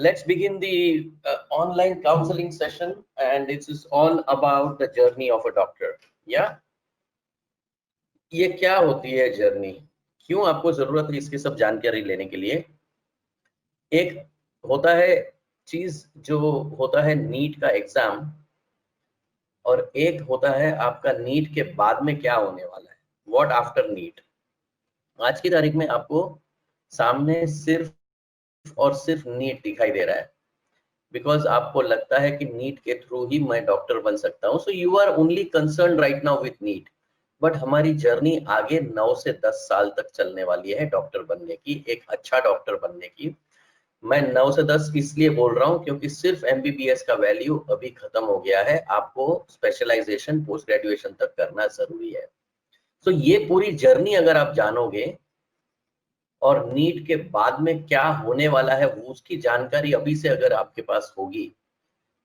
Let's begin the online counseling session, and this is all about the journey of a doctor. Yeah, ये क्या होती है journey, क्यों आपको जरूरत है इसकी सब जानकारी लेने के लिए। एक होता है चीज जो होता है नीट का एग्जाम, और एक होता है आपका नीट के बाद में क्या होने वाला है, व्हाट आफ्टर नीट। आज की तारीख में आपको सामने सिर्फ और सिर्फ नीट दिखाई दे रहा है, बिकॉज आपको लगता है कि नीट के थ्रू ही मैं डॉक्टर बन सकता हूँ, so you are only concern right now with NEET. But हमारी जर्नी आगे 9 से 10 साल तक चलने वाली है डॉक्टर बनने की, एक अच्छा डॉक्टर बनने की। मैं 9 से 10 इसलिए बोल रहा हूँ क्योंकि सिर्फ एमबीबीएस का वैल्यू अभी खत्म हो गया है, आपको स्पेशलाइजेशन पोस्ट ग्रेजुएशन तक करना जरूरी है। सो ये पूरी जर्नी अगर आप जानोगे और नीट के बाद में क्या होने वाला है वो उसकी जानकारी अभी से अगर आपके पास होगी,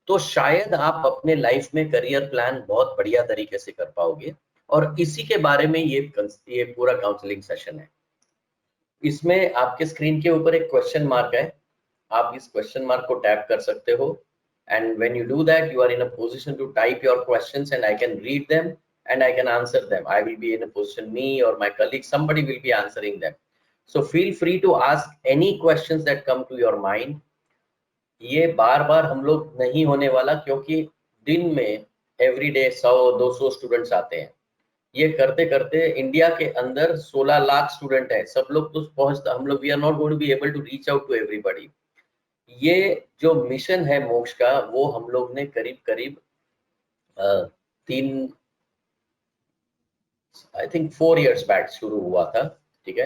तो शायद आप अपने लाइफ में करियर प्लान बहुत बढ़िया तरीके से कर पाओगे। और इसी के बारे में ये पूरा काउंसलिंग सेशन है। इसमें आपके स्क्रीन के ऊपर एक क्वेश्चन मार्क है, आप इस क्वेश्चन मार्क को टैप कर सकते हो, and when you do that you are in a position to type your questions and I can read them and I can answer them. I will be in a position, me or my colleague, somebody will be answering them. So feel free to ask any questions that come to your mind. ये बार बार हम लोग नहीं होने वाला, क्योंकि दिन में everyday 100-200 students आते हैं। ये करते करते इंडिया के अंदर 16 लाख स्टूडेंट है, सब लोग तो पहुंचता, हम लोग we are not going to be able to reach out to everybody. ये जो मिशन है मोक्ष का, वो हम लोग ने करीब करीब 4 इयर्स बैक शुरू हुआ था। ठीक है,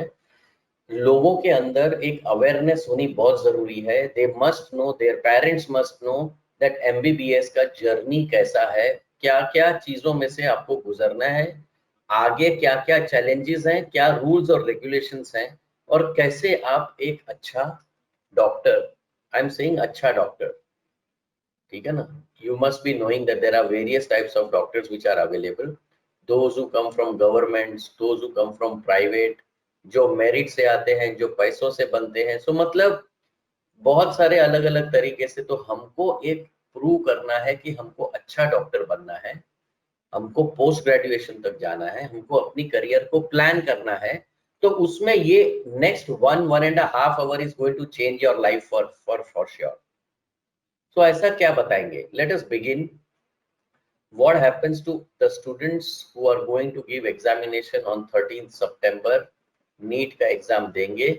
लोगों के अंदर एक अवेयरनेस होनी बहुत जरूरी है। They must know, their parents must know that MBBS का जर्नी कैसा है, क्या क्या चीजों में से आपको गुजरना है, आगे क्या क्या चैलेंजेस हैं, क्या रूल्स और रेगुलेशंस हैं, और कैसे आप एक अच्छा डॉक्टर, आई एम सेइंग अच्छा डॉक्टर, ठीक है ना। You must be knowing that there are various types of doctors which are available, those who come from governments, those who come from private, जो मेरिट से आते हैं, जो पैसों से बनते हैं। सो मतलब बहुत सारे अलग अलग तरीके से। तो हमको एक प्रूव करना है कि हमको अच्छा डॉक्टर बनना है, हमको पोस्ट ग्रेजुएशन तक जाना है, हमको अपनी करियर को प्लान करना है। तो उसमें ये next 1.5 hour is going to change your life for sure. तो ऐसा क्या बताएंगे, let us begin. What happens to the students who are going to give examination on 13th September, NEET का एग्जाम देंगे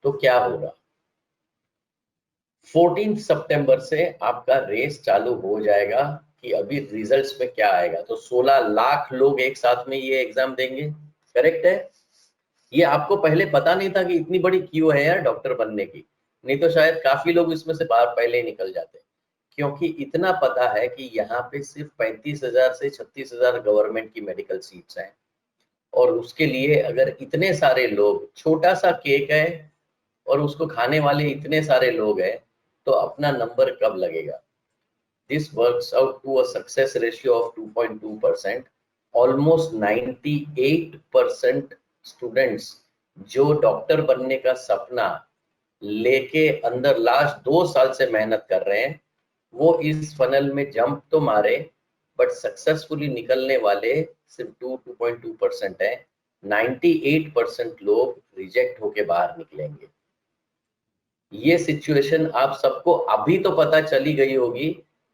तो क्या होगा। 14 सितंबर से आपका रेस चालू हो जाएगा कि अभी रिजल्ट्स में क्या आएगा। तो 16 लाख लोग एक साथ में ये एग्जाम देंगे, करेक्ट है। ये आपको पहले पता नहीं था कि इतनी बड़ी क्यू है यार डॉक्टर बनने की, नहीं तो शायद काफी लोग इसमें से बाहर पहले ही निकल जाते, क्योंकि इतना पता है कि यहाँ पे सिर्फ 35,000 से 36,000 गवर्नमेंट की मेडिकल सीट्स हैं, और उसके लिए अगर इतने सारे लोग, छोटा सा केक है और उसको खाने वाले इतने सारे लोग हैं, तो अपना नंबर कब लगेगा। This works out to a success ratio of 2.2%। Almost 98% students जो डॉक्टर बनने का सपना लेके अंदर लास्ट 2 साल से मेहनत कर रहे हैं, वो इस फनल में जंप तो मारे, बट सक्सेसफुली निकलने वाले सिर्फ 2.2% है। 98% लोग रिजेक्ट होके बाहर निकलेंगे। ये सिचुएशन आप सबको अभी तो पता चली गई होगी,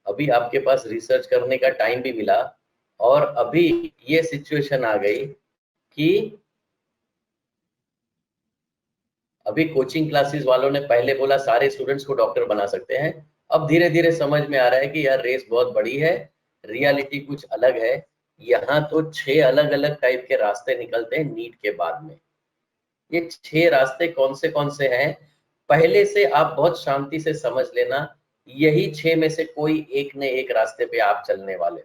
अभी आपके पास रिसर्च करने का टाइम भी मिला, और अभी ये सिचुएशन आ गई कि अभी कोचिंग क्लासेस वालों ने पहले बोला सारे स्टूडेंट्स को डॉक्टर बना सकते हैं, अब धीरे धीरे समझ में आ रहा है कि यार रेस बहुत बड़ी है, रियलिटी कुछ अलग है। यहाँ तो 6 अलग अलग टाइप के रास्ते निकलते हैं नीट के बाद में। ये 6 रास्ते कौन से हैं, पहले से आप बहुत शांति से समझ लेना, यही 6 में से कोई एक न एक रास्ते पे आप चलने वाले,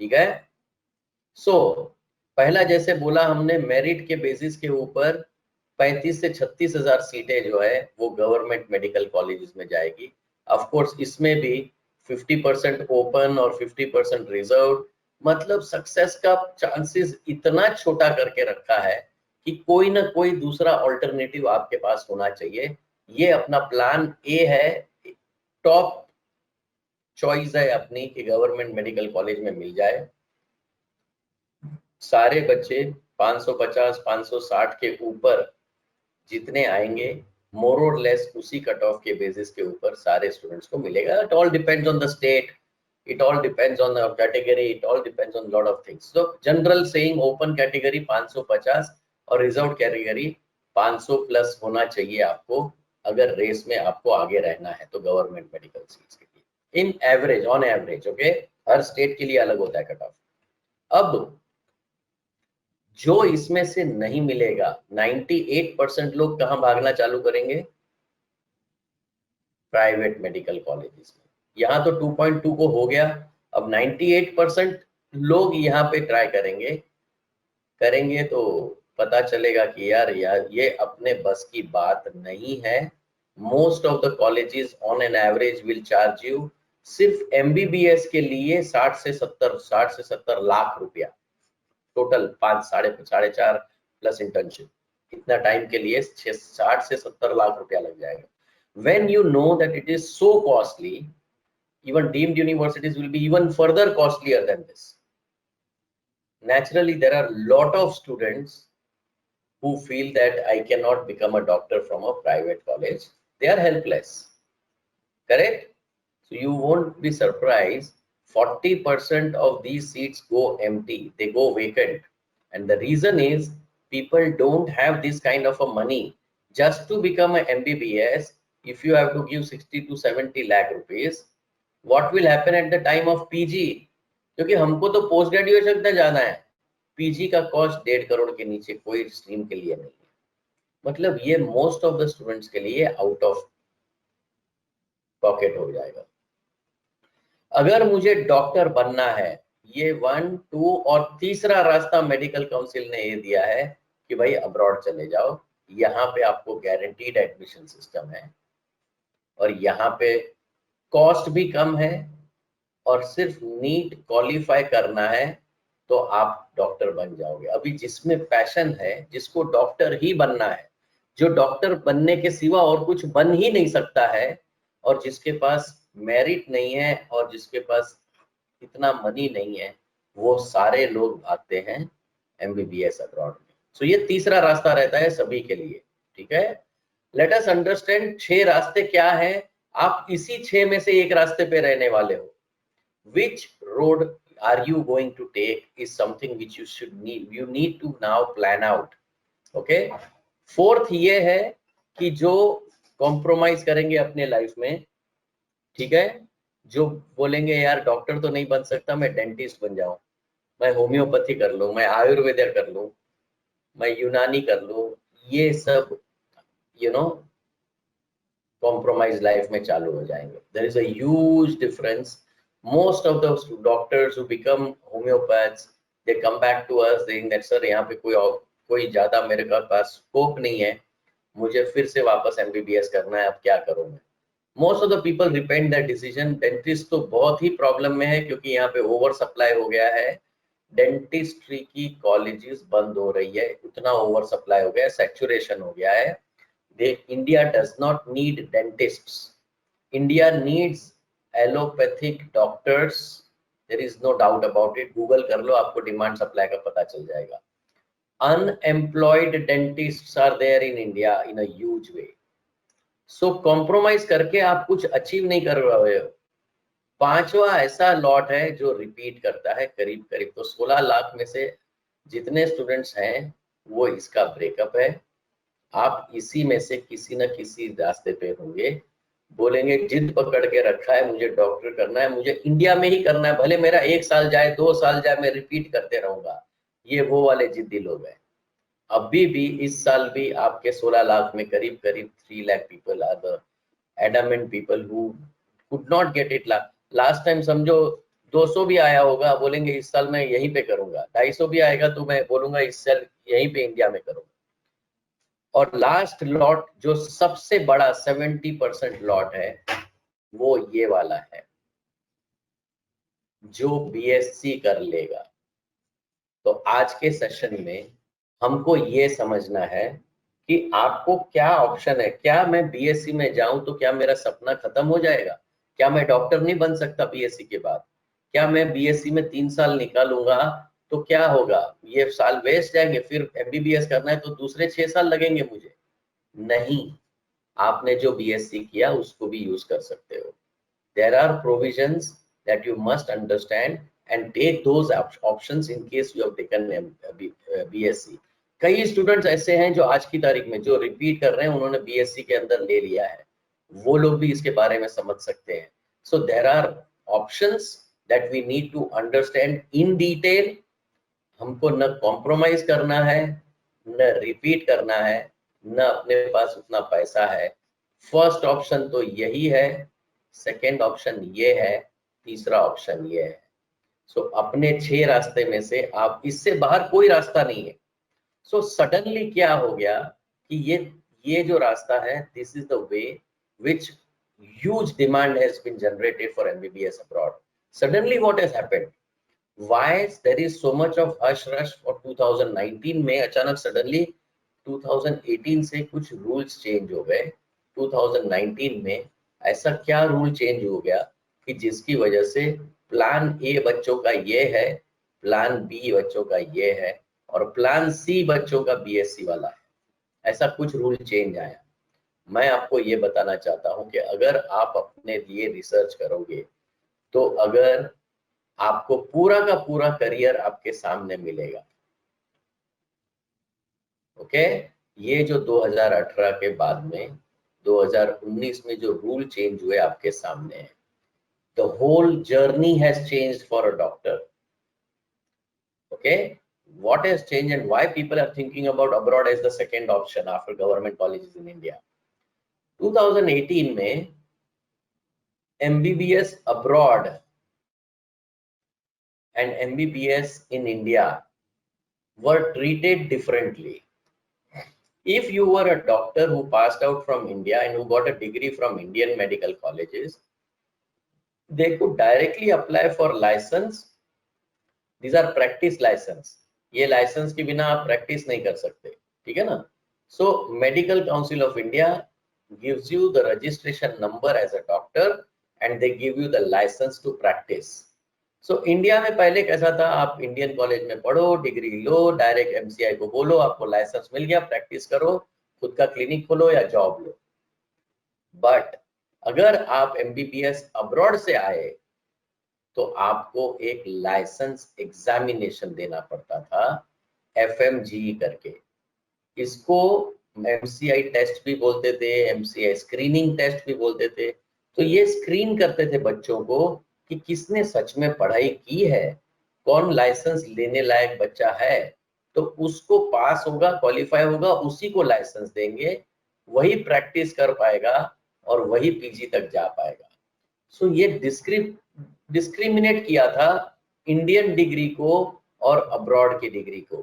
ठीक है। सो पहला जैसे बोला हमने, मेरिट के बेसिस के ऊपर 35 से 36,000 सीटें जो है वो गवर्नमेंट मेडिकल कॉलेजेस में जाएगी। ऑफ कोर्स इसमें भी 50% ओपन और 50% रिजर्व, मतलब सक्सेस का चांसेस इतना छोटा करके रखा है कि कोई ना कोई दूसरा ऑल्टरनेटिव आपके पास होना चाहिए। ये अपना प्लान ए है, टॉप चॉइस है अपनी कि गवर्नमेंट मेडिकल कॉलेज में मिल जाए। सारे बच्चे 550 560 के ऊपर जितने आएंगे, मोर और लेस उसी कट ऑफ के बेसिस के ऊपर सारे स्टूडेंट्स को मिलेगा। It all depends on the state, it all depends on the category, it all depends on lot of things. So general saying open category 550 और रिजर्व कैटेगरी 500 प्लस होना चाहिए आपको, अगर रेस में आपको आगे रहना है तो गवर्नमेंट मेडिकल सीट्स के लिए, इन average, on average. Okay, her state के लिए अलग होता है कट ऑफ। अब जो इसमें से नहीं मिलेगा, 98% लोग कहाँ भागना चालू करेंगे? प्राइवेट मेडिकल कॉलेजेस में। यहाँ तो 2.2 को हो गया, अब 98% लोग यहाँ पे ट्राई करेंगे तो पता चलेगा कि यार ये अपने बस की बात नहीं है। Most of the colleges on an average will charge you सिर्फ एमबीबीएस के लिए 60 से 70 लाख रुपया टोटल, 5 साढ़े 4 प्लस इंटर्नशिप, इतना टाइम के लिए 60 से 70 लाख रुपया लग जाएगा। When you know that it is so costly, even deemed universities will be even further costlier than this. Naturally, there are a lot of students who feel that I cannot become a doctor from a private college. They are helpless. Correct? So you won't be surprised, 40% of these seats go empty, they go vacant. And the reason is people don't have this kind of a money. Just to become an MBBS, if you have to give 60 to 70 lakh rupees, what will happen at the time of PG? क्योंकि हमको तो post graduation तक जाना है, PG का cost 1.5 crore के नीचे कोई स्ट्रीम के लिए नहीं है। मतलब ये मोस्ट ऑफ द स्टूडेंट्स के लिए आउट ऑफ पॉकेट हो जाएगा। अगर मुझे डॉक्टर बनना है, ये 1, 2 और तीसरा रास्ता मेडिकल काउंसिल ने ये दिया है कि भाई अब्रॉड चले जाओ, यहाँ पे आपको गारंटीड एडमिशन सिस्टम है और यहाँ पे कॉस्ट भी कम है और सिर्फ नीट क्वालिफाई करना है तो आप डॉक्टर बन जाओगे। अभी जिसमें पैशन है, जिसको डॉक्टर ही बनना है, जो डॉक्टर बनने के सिवा और कुछ बन ही नहीं सकता है, और जिसके पास मेरिट नहीं है और जिसके पास इतना मनी नहीं है, वो सारे लोग भागते हैं एमबीबीएस अब्रॉड में। सो ये तीसरा रास्ता रहता है सभी के लिए। ठीक है, लेट अस अंडरस्टैंड 6 रास्ते क्या है। आप इसी 6 में से एक रास्ते पे रहने वाले हो। Which road are you going to take is something which you need to now plan out. Okay, fourth ये है कि जो कॉम्प्रोमाइज करेंगे अपने लाइफ में, ठीक है, जो बोलेंगे यार डॉक्टर तो नहीं बन सकता, मैं डेंटिस्ट बन जाऊं, मैं होम्योपैथी कर लूं, मैं आयुर्वेद कर लूं, मैं यूनानी कर लूं, ये सब कॉम्प्रोमाइज लाइफ में चालू हो जाएंगे। There is a huge difference. Most of the doctors who become homeopaths, they come back to us saying that sir यहाँ पे कोई ज्यादा मेरे पास स्कोप नहीं है, मुझे फिर से वापस एमबीबीएस करना है, अब क्या करूँ मैं। Most of the people repent that decision. Dentist तो बहुत ही प्रॉब्लम में है क्योंकि यहाँ पे ओवर सप्लाई हो गया है, डेंटिस्ट्री की कॉलेजेस बंद हो रही है, उतना ओवर सप्लाई हो गया है, सैचुरेशन हो गया है। India does not need dentists, India needs allopathic doctors. There is no doubt about it, Google कर लो, आपको डिमांड सप्लाई का पता चल जाएगा। Unemployed dentists are there in India in a huge way. So compromise करके आप कुछ अचीव नहीं कर रहे हो। पांचवा ऐसा लॉट है जो रिपीट करता है करीब करीब, तो 16 लाख में से जितने स्टूडेंट्स हैं वो इसका ब्रेकअप है। आप इसी में से किसी न किसी रास्ते पे होंगे, बोलेंगे जिद पकड़ के रखा है, मुझे डॉक्टर करना है, मुझे इंडिया में ही करना है, भले मेरा 1 साल जाए 2 साल जाए, मैं रिपीट करते रहूंगा। ये वो वाले जिद्दी लोग हैं। अभी भी इस साल भी आपके 16 लाख में करीब करीब 3 lakh people are the adamant people who could not get it. Last time समझो 200 भी आया होगा, बोलेंगे इस साल मैं यहीं पे करूंगा, 250 भी आएगा तो मैं बोलूंगा इस साल यहीं पे इंडिया में करूंगा। और लास्ट लॉट जो सबसे बड़ा 70% लॉट है वो ये वाला है, जो बीएससी कर लेगा। तो आज के सेशन में हमको ये समझना है कि आपको क्या ऑप्शन है। क्या मैं बीएससी में जाऊं तो क्या मेरा सपना खत्म हो जाएगा? क्या मैं डॉक्टर नहीं बन सकता बीएससी के बाद? क्या मैं बीएससी में 3 साल निकालूंगा तो क्या होगा? ये साल वेस्ट जाएंगे, फिर एमबीबीएस करना है तो दूसरे 6 साल लगेंगे मुझे। नहीं, आपने जो बीएससी किया उसको भी यूज कर सकते हो। there are provisions that you must understand and take those options in case you have taken BSc। कई स्टूडेंट्स ऐसे हैं जो आज की तारीख में जो रिपीट कर रहे हैं, उन्होंने बीएससी के अंदर ले लिया है, वो लोग भी इसके बारे में समझ सकते हैं। So there are options that we need to understand in detail. हमको न कॉम्प्रोमाइज करना है, न रिपीट करना है, न अपने पास उतना पैसा है। फर्स्ट ऑप्शन तो यही है, सेकेंड ऑप्शन ये है, तीसरा ऑप्शन ये है। सो अपने 6 रास्ते में से आप, इससे बाहर कोई रास्ता नहीं है। सो सडनली क्या हो गया कि ये जो रास्ता है, this is the way which huge demand has been generated for MBBS abroad. Suddenly what has happened? Why there is so much of hush rush for 2019 में? अचानक सडनली 2018 से कुछ रूल्स चेंज हो गए, 2019 में ऐसा क्या रूल चेंज हो गया कि जिसकी वजह से प्लान ए बच्चों का ये है, प्लान बी बच्चों का ये है, और प्लान सी बच्चों का बीएससी वाला है। ऐसा कुछ रूल चेंज आया। मैं आपको ये बताना चाहता हूं कि अगर आप अपने लिए रिसर्च करोगे तो अगर आपको पूरा का पूरा करियर आपके सामने मिलेगा। ओके, ये जो 2018 के बाद में 2019 में जो रूल चेंज हुए आपके सामने है, the whole journey has changed for a doctor. Okay, what has changed and why people are thinking about abroad as the second option after government colleges in India? 2018 में MBBS abroad and MBBS in India were treated differently. If you were a doctor who passed out from India and who got a degree from Indian medical colleges, they could directly apply for license. These are practice license. ये licence के बिना आप practice नहीं कर सकते, ठीक है ना? So Medical Council of India gives you the registration number as a doctor and they give you the license to practice. So India में पहले कैसा था, आप इंडियन कॉलेज में पढ़ो, डिग्री लो, डायरेक्ट एमसीआई को बोलो, आपको लाइसेंस मिल गया, प्रैक्टिस करो, खुद का क्लिनिक खोलो या जॉब लो। बट अगर आप एमबीबीएस अब्रॉड से आए तो आपको एक लाइसेंस एग्जामिनेशन देना पड़ता था, एफएमजी करके। इसको एमसीआई टेस्ट भी बोलते थे, एमसीआई स्क्रीनिंग टेस्ट भी बोलते थे। तो ये स्क्रीन करते थे बच्चों को कि किसने सच में पढ़ाई की है, कौन लाइसेंस लेने लायक बच्चा है, तो उसको पास होगा, क्वालिफाई होगा, उसी को लाइसेंस देंगे, वही प्रैक्टिस कर पाएगा और वही पीजी तक जा पाएगा। सो ये डिस्क्रिमिनेट किया था इंडियन डिग्री को और अब्रॉड की डिग्री को।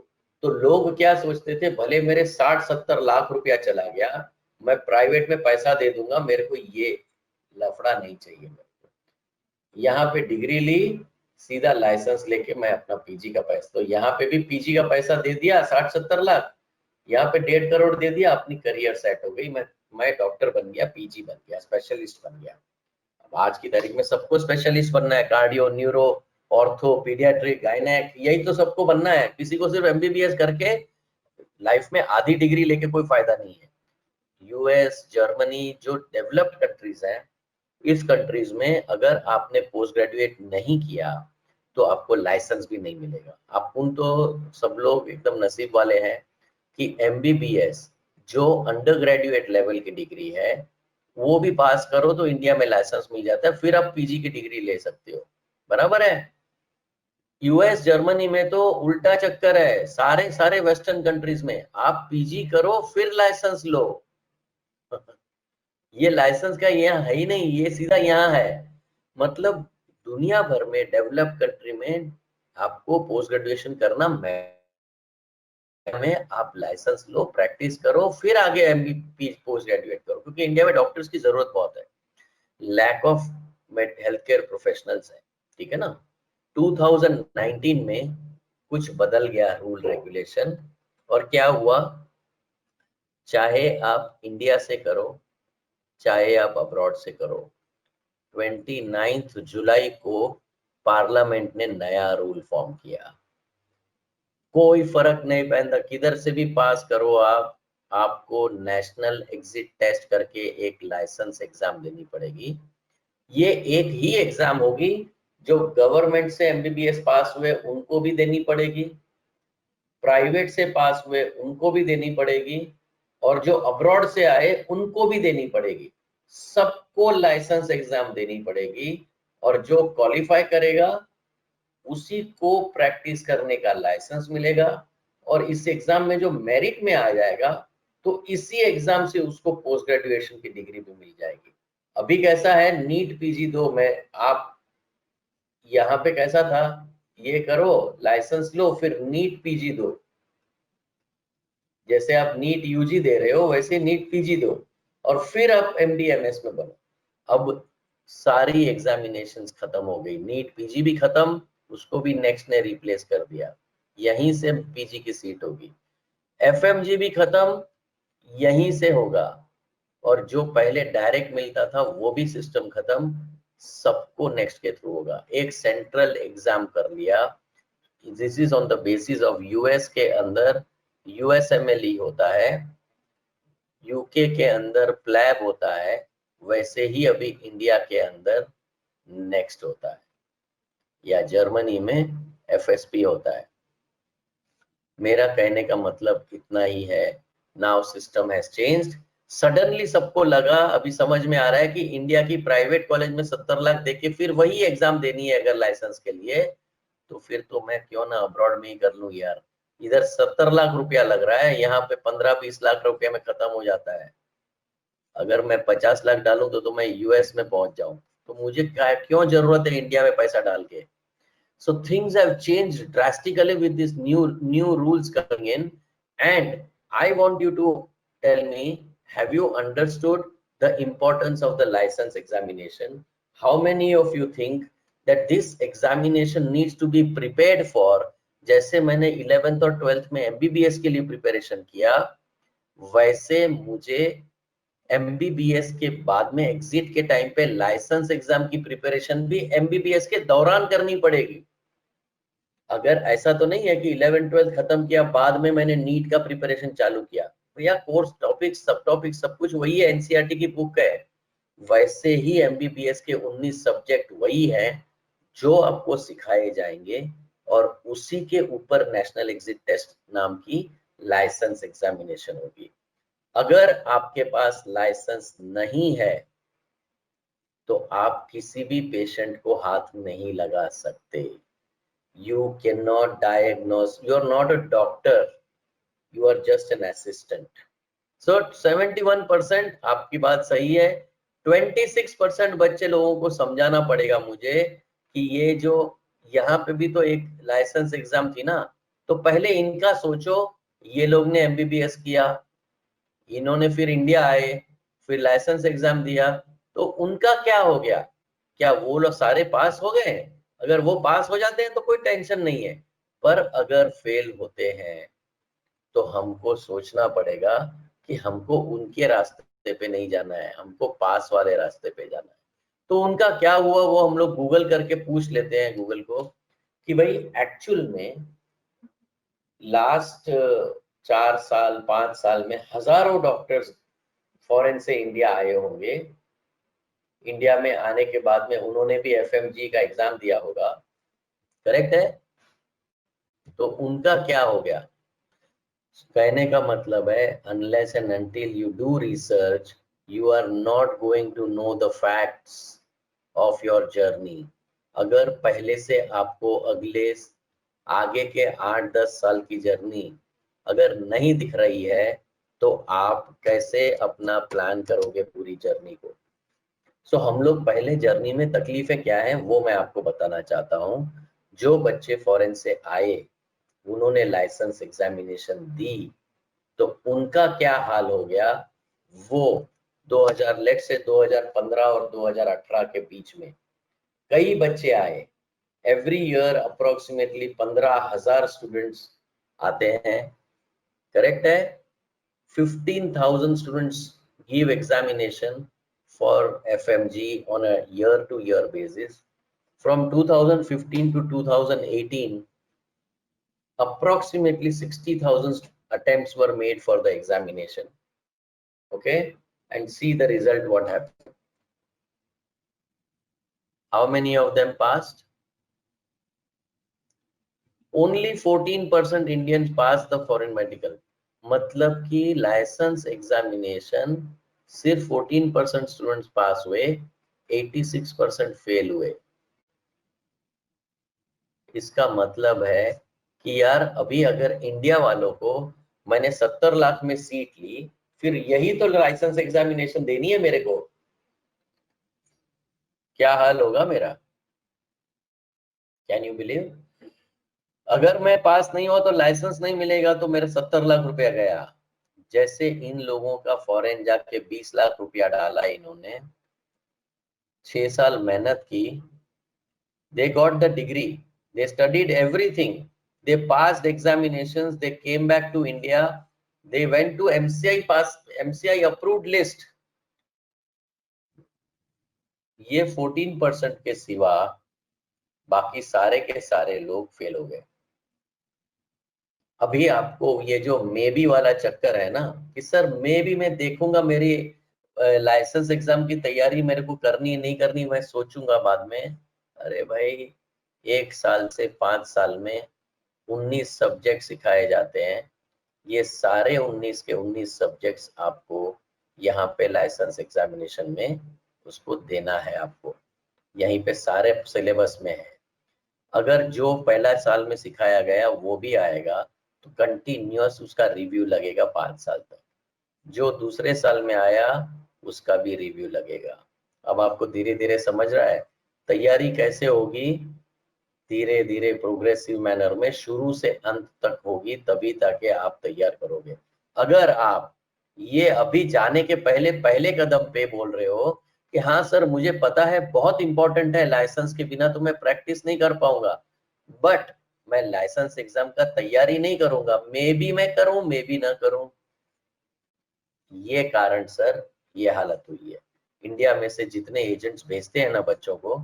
तो लोग क्या सोचते थे, भले मेरे 60-70 लाख रुपया चला गया, मैं प्राइवेट में पैसा दे दूंगा, मेरे को ये लफड़ा नहीं चाहिए। मेरे को यहाँ पे डिग्री ली, सीधा लाइसेंस लेके मैं अपना पीजी का पैसा, तो यहाँ पे भी पीजी का पैसा दे दिया 60-70 लाख, यहाँ पे 1.5 करोड़ दे दिया, अपनी करियर सेट हो गई, मैं डॉक्टर बन गया, पीजी बन गया, स्पेशलिस्ट बन गया। आज की तारीख में सबको स्पेशलिस्ट बनना है, cardio, neuro, ortho, paediatric, gynaec, यही तो सबको बनना है। किसी को सिर्फ एमबीबीएस करके लाइफ में आधी डिग्री लेके कोई फायदा नहीं है। यूएस, जर्मनी जो डेवलप्ड कंट्रीज हैं, इस कंट्रीज में अगर आपने पोस्ट ग्रेजुएट नहीं किया तो आपको लाइसेंस भी नहीं मिलेगा। आप उन तो सब लोग एकदम नसीब वाले हैं कि एमबीबीएस जो अंडर ग्रेजुएट लेवल की डिग्री है वो भी पास करो तो इंडिया में लाइसेंस मिल जाता है, फिर आप पीजी की डिग्री ले सकते हो। बराबर है? यूएस, जर्मनी में तो उल्टा चक्कर है, सारे सारे वेस्टर्न कंट्रीज में आप पीजी करो फिर लाइसेंस लो। ये लाइसेंस का यहाँ है ही नहीं, ये सीधा यहाँ है। मतलब दुनिया भर में डेवलप कंट्री में आपको पोस्ट ग्रेजुएशन करना में आप लाइसेंस लो, प्रैक्टिस करो, फिर आगे एमबीबी पोस्ट ग्रेजुएट करो, क्योंकि इंडिया में डॉक्टर्स की जरूरत बहुत है, lack of health care professionals है, ठीक है ना? 2019 में कुछ बदल गया रूल रेगुलेशन, और क्या हुआ, चाहे आप इंडिया से करो चाहे आप अब्रॉड से करो, 29 जुलाई को पार्लियामेंट ने नया रूल फॉर्म किया। कोई फर्क नहीं पड़ता, किधर से भी पास करो आप, आपको नेशनल एग्जिट टेस्ट करके एक लाइसेंस एग्जाम देनी पड़ेगी। ये एक ही एग्जाम होगी, जो गवर्नमेंट से एमबीबीएस पास हुए उनको भी देनी पड़ेगी, प्राइवेट से पास हुए उनको भी देनी पड़ेगी, और जो अब्रॉड से आए उनको भी देनी पड़ेगी। सबको लाइसेंस एग्जाम देनी पड़ेगी, और जो क्वालिफाई करेगा उसी को प्रैक्टिस करने का लाइसेंस मिलेगा, और इस एग्जाम में जो मेरिट में आ जाएगा तो इसी एग्जाम से उसको पोस्ट ग्रेजुएशन की डिग्री भी मिल जाएगी। अभी कैसा है, नीट पीजी 2 में आप यहाँ पे कैसा था, ये करो लाइसेंस लो फिर नीट पीजी दो, जैसे आप नीट यूजी दे रहे हो वैसे नीट पीजी दो, और फिर आप एमडीएमएस में बनो। अब सारी एग्जामिनेशंस खत्म हो गई, नीट पीजी भी खत्म, उसको भी नेक्स्ट ने रिप्लेस कर दिया, यहीं से पीजी की सीट होगी। एफएमजी भी खत्म, यहीं से होगा, और जो पहले डायरेक्ट मिलता था वो भी सिस्टम खत्म, सबको नेक्स्ट के थ्रू होगा। एक सेंट्रल एग्जाम कर लिया, this is on the basis of US के अंदर यूएसएमएलई होता है, यूके के अंदर प्लैब होता है, वैसे ही अभी इंडिया के अंदर नेक्स्ट होता है, या जर्मनी में एफएसपी होता है। मेरा कहने का मतलब इतना ही है, now system has changed. Suddenly सबको लगा, अभी समझ में आ रहा है कि इंडिया की प्राइवेट कॉलेज में 70 लाख देके फिर वही एग्जाम देनी है अगर लाइसेंस के लिए, तो फिर तो मैं क्यों ना अब्रॉड में ही कर लूं यार। इधर 70 लाख रुपया लग रहा है, यहाँ पे 15-20 लाख रुपया में खत्म हो जाता है। अगर मैं 50 लाख डालूं तो मैं यूएस में पहुंच जाऊं, तो मुझे क्यों जरूरत है इंडिया में पैसा डाल के। So things have changed drastically with this new rules coming in, and I want you to tell me, have you understood the importance of the license examination? How many of you think that this examination needs to be prepared for? जैसे मैंने 11th और 12th में MBBS के लिए preparation किया, वैसे मुझे MBBS के बाद में एग्जिट के टाइम पे लाइसेंस एग्जाम की प्रिपरेशन भी MBBS के दौरान करनी पड़ेगी। अगर ऐसा तो नहीं है कि 11-12 खत्म किया बाद में मैंने नीट का प्रिपरेशन चालू किया, भैया कोर्स टॉपिक सब टॉपिक सब कुछ वही है, एनसीईआरटी की बुक है। वैसे ही एमबीबीएस के 19 सब्जेक्ट वही है जो आपको सिखाए जाएंगे, और उसी के ऊपर नेशनल एग्जिट टेस्ट नाम की लाइसेंस एग्जामिनेशन होगी। अगर आपके पास लाइसेंस नहीं है तो आप किसी भी पेशेंट को हाथ नहीं लगा सकते। You cannot diagnose, you are not a doctor, you are just an assistant. So 71% आपकी बात सही है, 26% बच्चे लोगों को समझाना पड़ेगा मुझे कि ये जो यहाँ पे भी तो एक लाइसेंस एग्जाम थी ना, तो पहले इनका सोचो, ये लोग ने एमबीबीएस किया, इन्होंने फिर इंडिया आए, फिर लाइसेंस एग्जाम दिया, तो उनका क्या हो गया, क्या वो लोग सारे पास हो गए? अगर वो पास हो जाते हैं तो कोई टेंशन नहीं है, पर अगर फेल होते हैं तो हमको सोचना पड़ेगा कि हमको उनके रास्ते पे नहीं जाना है, हमको पास वाले रास्ते पे जाना है। तो उनका क्या हुआ वो हम लोग गूगल करके पूछ लेते हैं गूगल को कि भाई एक्चुअल में लास्ट 4 साल 5 साल में हजारों डॉक्टर्स फॉरेन से इंडिया आए होंगे, इंडिया में आने के बाद में उन्होंने भी एफएमजी का एग्जाम दिया होगा, करेक्ट है? तो उनका क्या हो गया? कहने का मतलब है unless and until you do research, you are not going to know the facts of your journey. अगर पहले से आपको आगे के 8-10 साल की जर्नी अगर नहीं दिख रही है तो आप कैसे अपना प्लान करोगे पूरी जर्नी को? सो हम लोग पहले जर्नी में तकलीफें क्या है वो मैं आपको बताना चाहता हूँ। जो बच्चे फॉरेन से आए, उन्होंने लाइसेंस एग्जामिनेशन दी, तो उनका क्या हाल हो गया, वो 2000 लेट से 2015 और 2018 के बीच में कई बच्चे आए, एवरी ईयर अप्रोक्सीमेटली 15,000 स्टूडेंट्स आते हैं, करेक्ट है? 15,000 students give examination for FMG on a year-to-year basis. From 2015 to 2018, approximately 60,000 attempts were made for the examination. Okay, and see the result, what happened. How many of them passed? Only 14% Indians passed the foreign medical. मतलब कि licence examination सिर्फ 14% students pass हुए, 86% fail हुए। इसका मतलब है कि यार अभी अगर इंडिया वालों को मैंने 70 लाख में सीट ली, फिर यही तो लाइसेंस एग्जामिनेशन देनी है मेरे को, क्या हाल होगा मेरा? Can you believe? अगर मैं पास नहीं हुआ तो लाइसेंस नहीं मिलेगा, तो मेरा 70 लाख रुपया गया। जैसे इन लोगों का फॉरेन जाके 20 लाख रुपया डाला इन्होंने, 6 साल मेहनत की, they got the degree, they studied everything, they passed examinations, they came back to India, they went to MCI approved list। ये 14% के सिवा बाकी सारे के सारे लोग फेल हो गए। अभी आपको ये जो मे बी वाला चक्कर है ना, कि सर मे बी मैं देखूंगा, मेरी लाइसेंस एग्जाम की तैयारी मेरे को करनी नहीं करनी मैं सोचूंगा बाद में। अरे भाई, 1 साल से 5 साल में 19 सब्जेक्ट सिखाए जाते हैं। ये सारे 19 के 19 सब्जेक्ट्स आपको यहाँ पे लाइसेंस एग्जामिनेशन में उसको देना है। आपको यहीं पे सारे सिलेबस में है। अगर जो पहला साल में सिखाया गया वो भी आएगा तो कंटिन्यूअस उसका रिव्यू लगेगा 5 साल तक। जो दूसरे साल में आया उसका भी रिव्यू लगेगा। अब आपको धीरे धीरे समझ रहा है तैयारी कैसे होगी? धीरे धीरे प्रोग्रेसिव मैनर में शुरू से अंत तक होगी, तभी ताकि आप तैयार करोगे। अगर आप ये अभी जाने के पहले पहले कदम पे बोल रहे हो कि हाँ सर मुझे पता है बहुत इंपॉर्टेंट है, लाइसेंस के बिना तो मैं प्रैक्टिस नहीं कर पाऊंगा, बट मैं लाइसेंस एग्जाम का तैयारी नहीं करूंगा, मे बी मैं करूं मे बी ना करूं, ये कारण सर ये हालत हुई है। इंडिया में से जितने एजेंट्स भेजते हैं ना बच्चों को,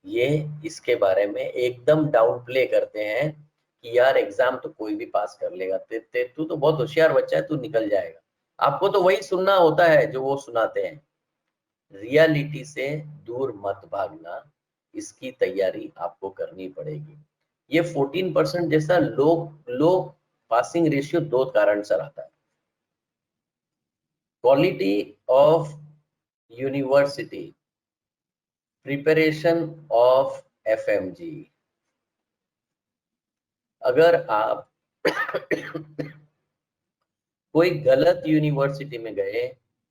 ये इसके बारे में एकदम डाउन प्ले करते हैं कि यार एग्जाम तो कोई भी पास कर लेगा, तू तो बहुत होशियार बच्चा है, तू निकल जाएगा। आपको तो वही सुनना होता है जो वो सुनाते हैं। रियलिटी से दूर मत भागना, इसकी तैयारी आपको करनी पड़ेगी। ये 14% जैसा लो पासिंग रेशियो 2 कारण से आता है। Quality of university, preparation of FMG. अगर आप कोई गलत यूनिवर्सिटी में गए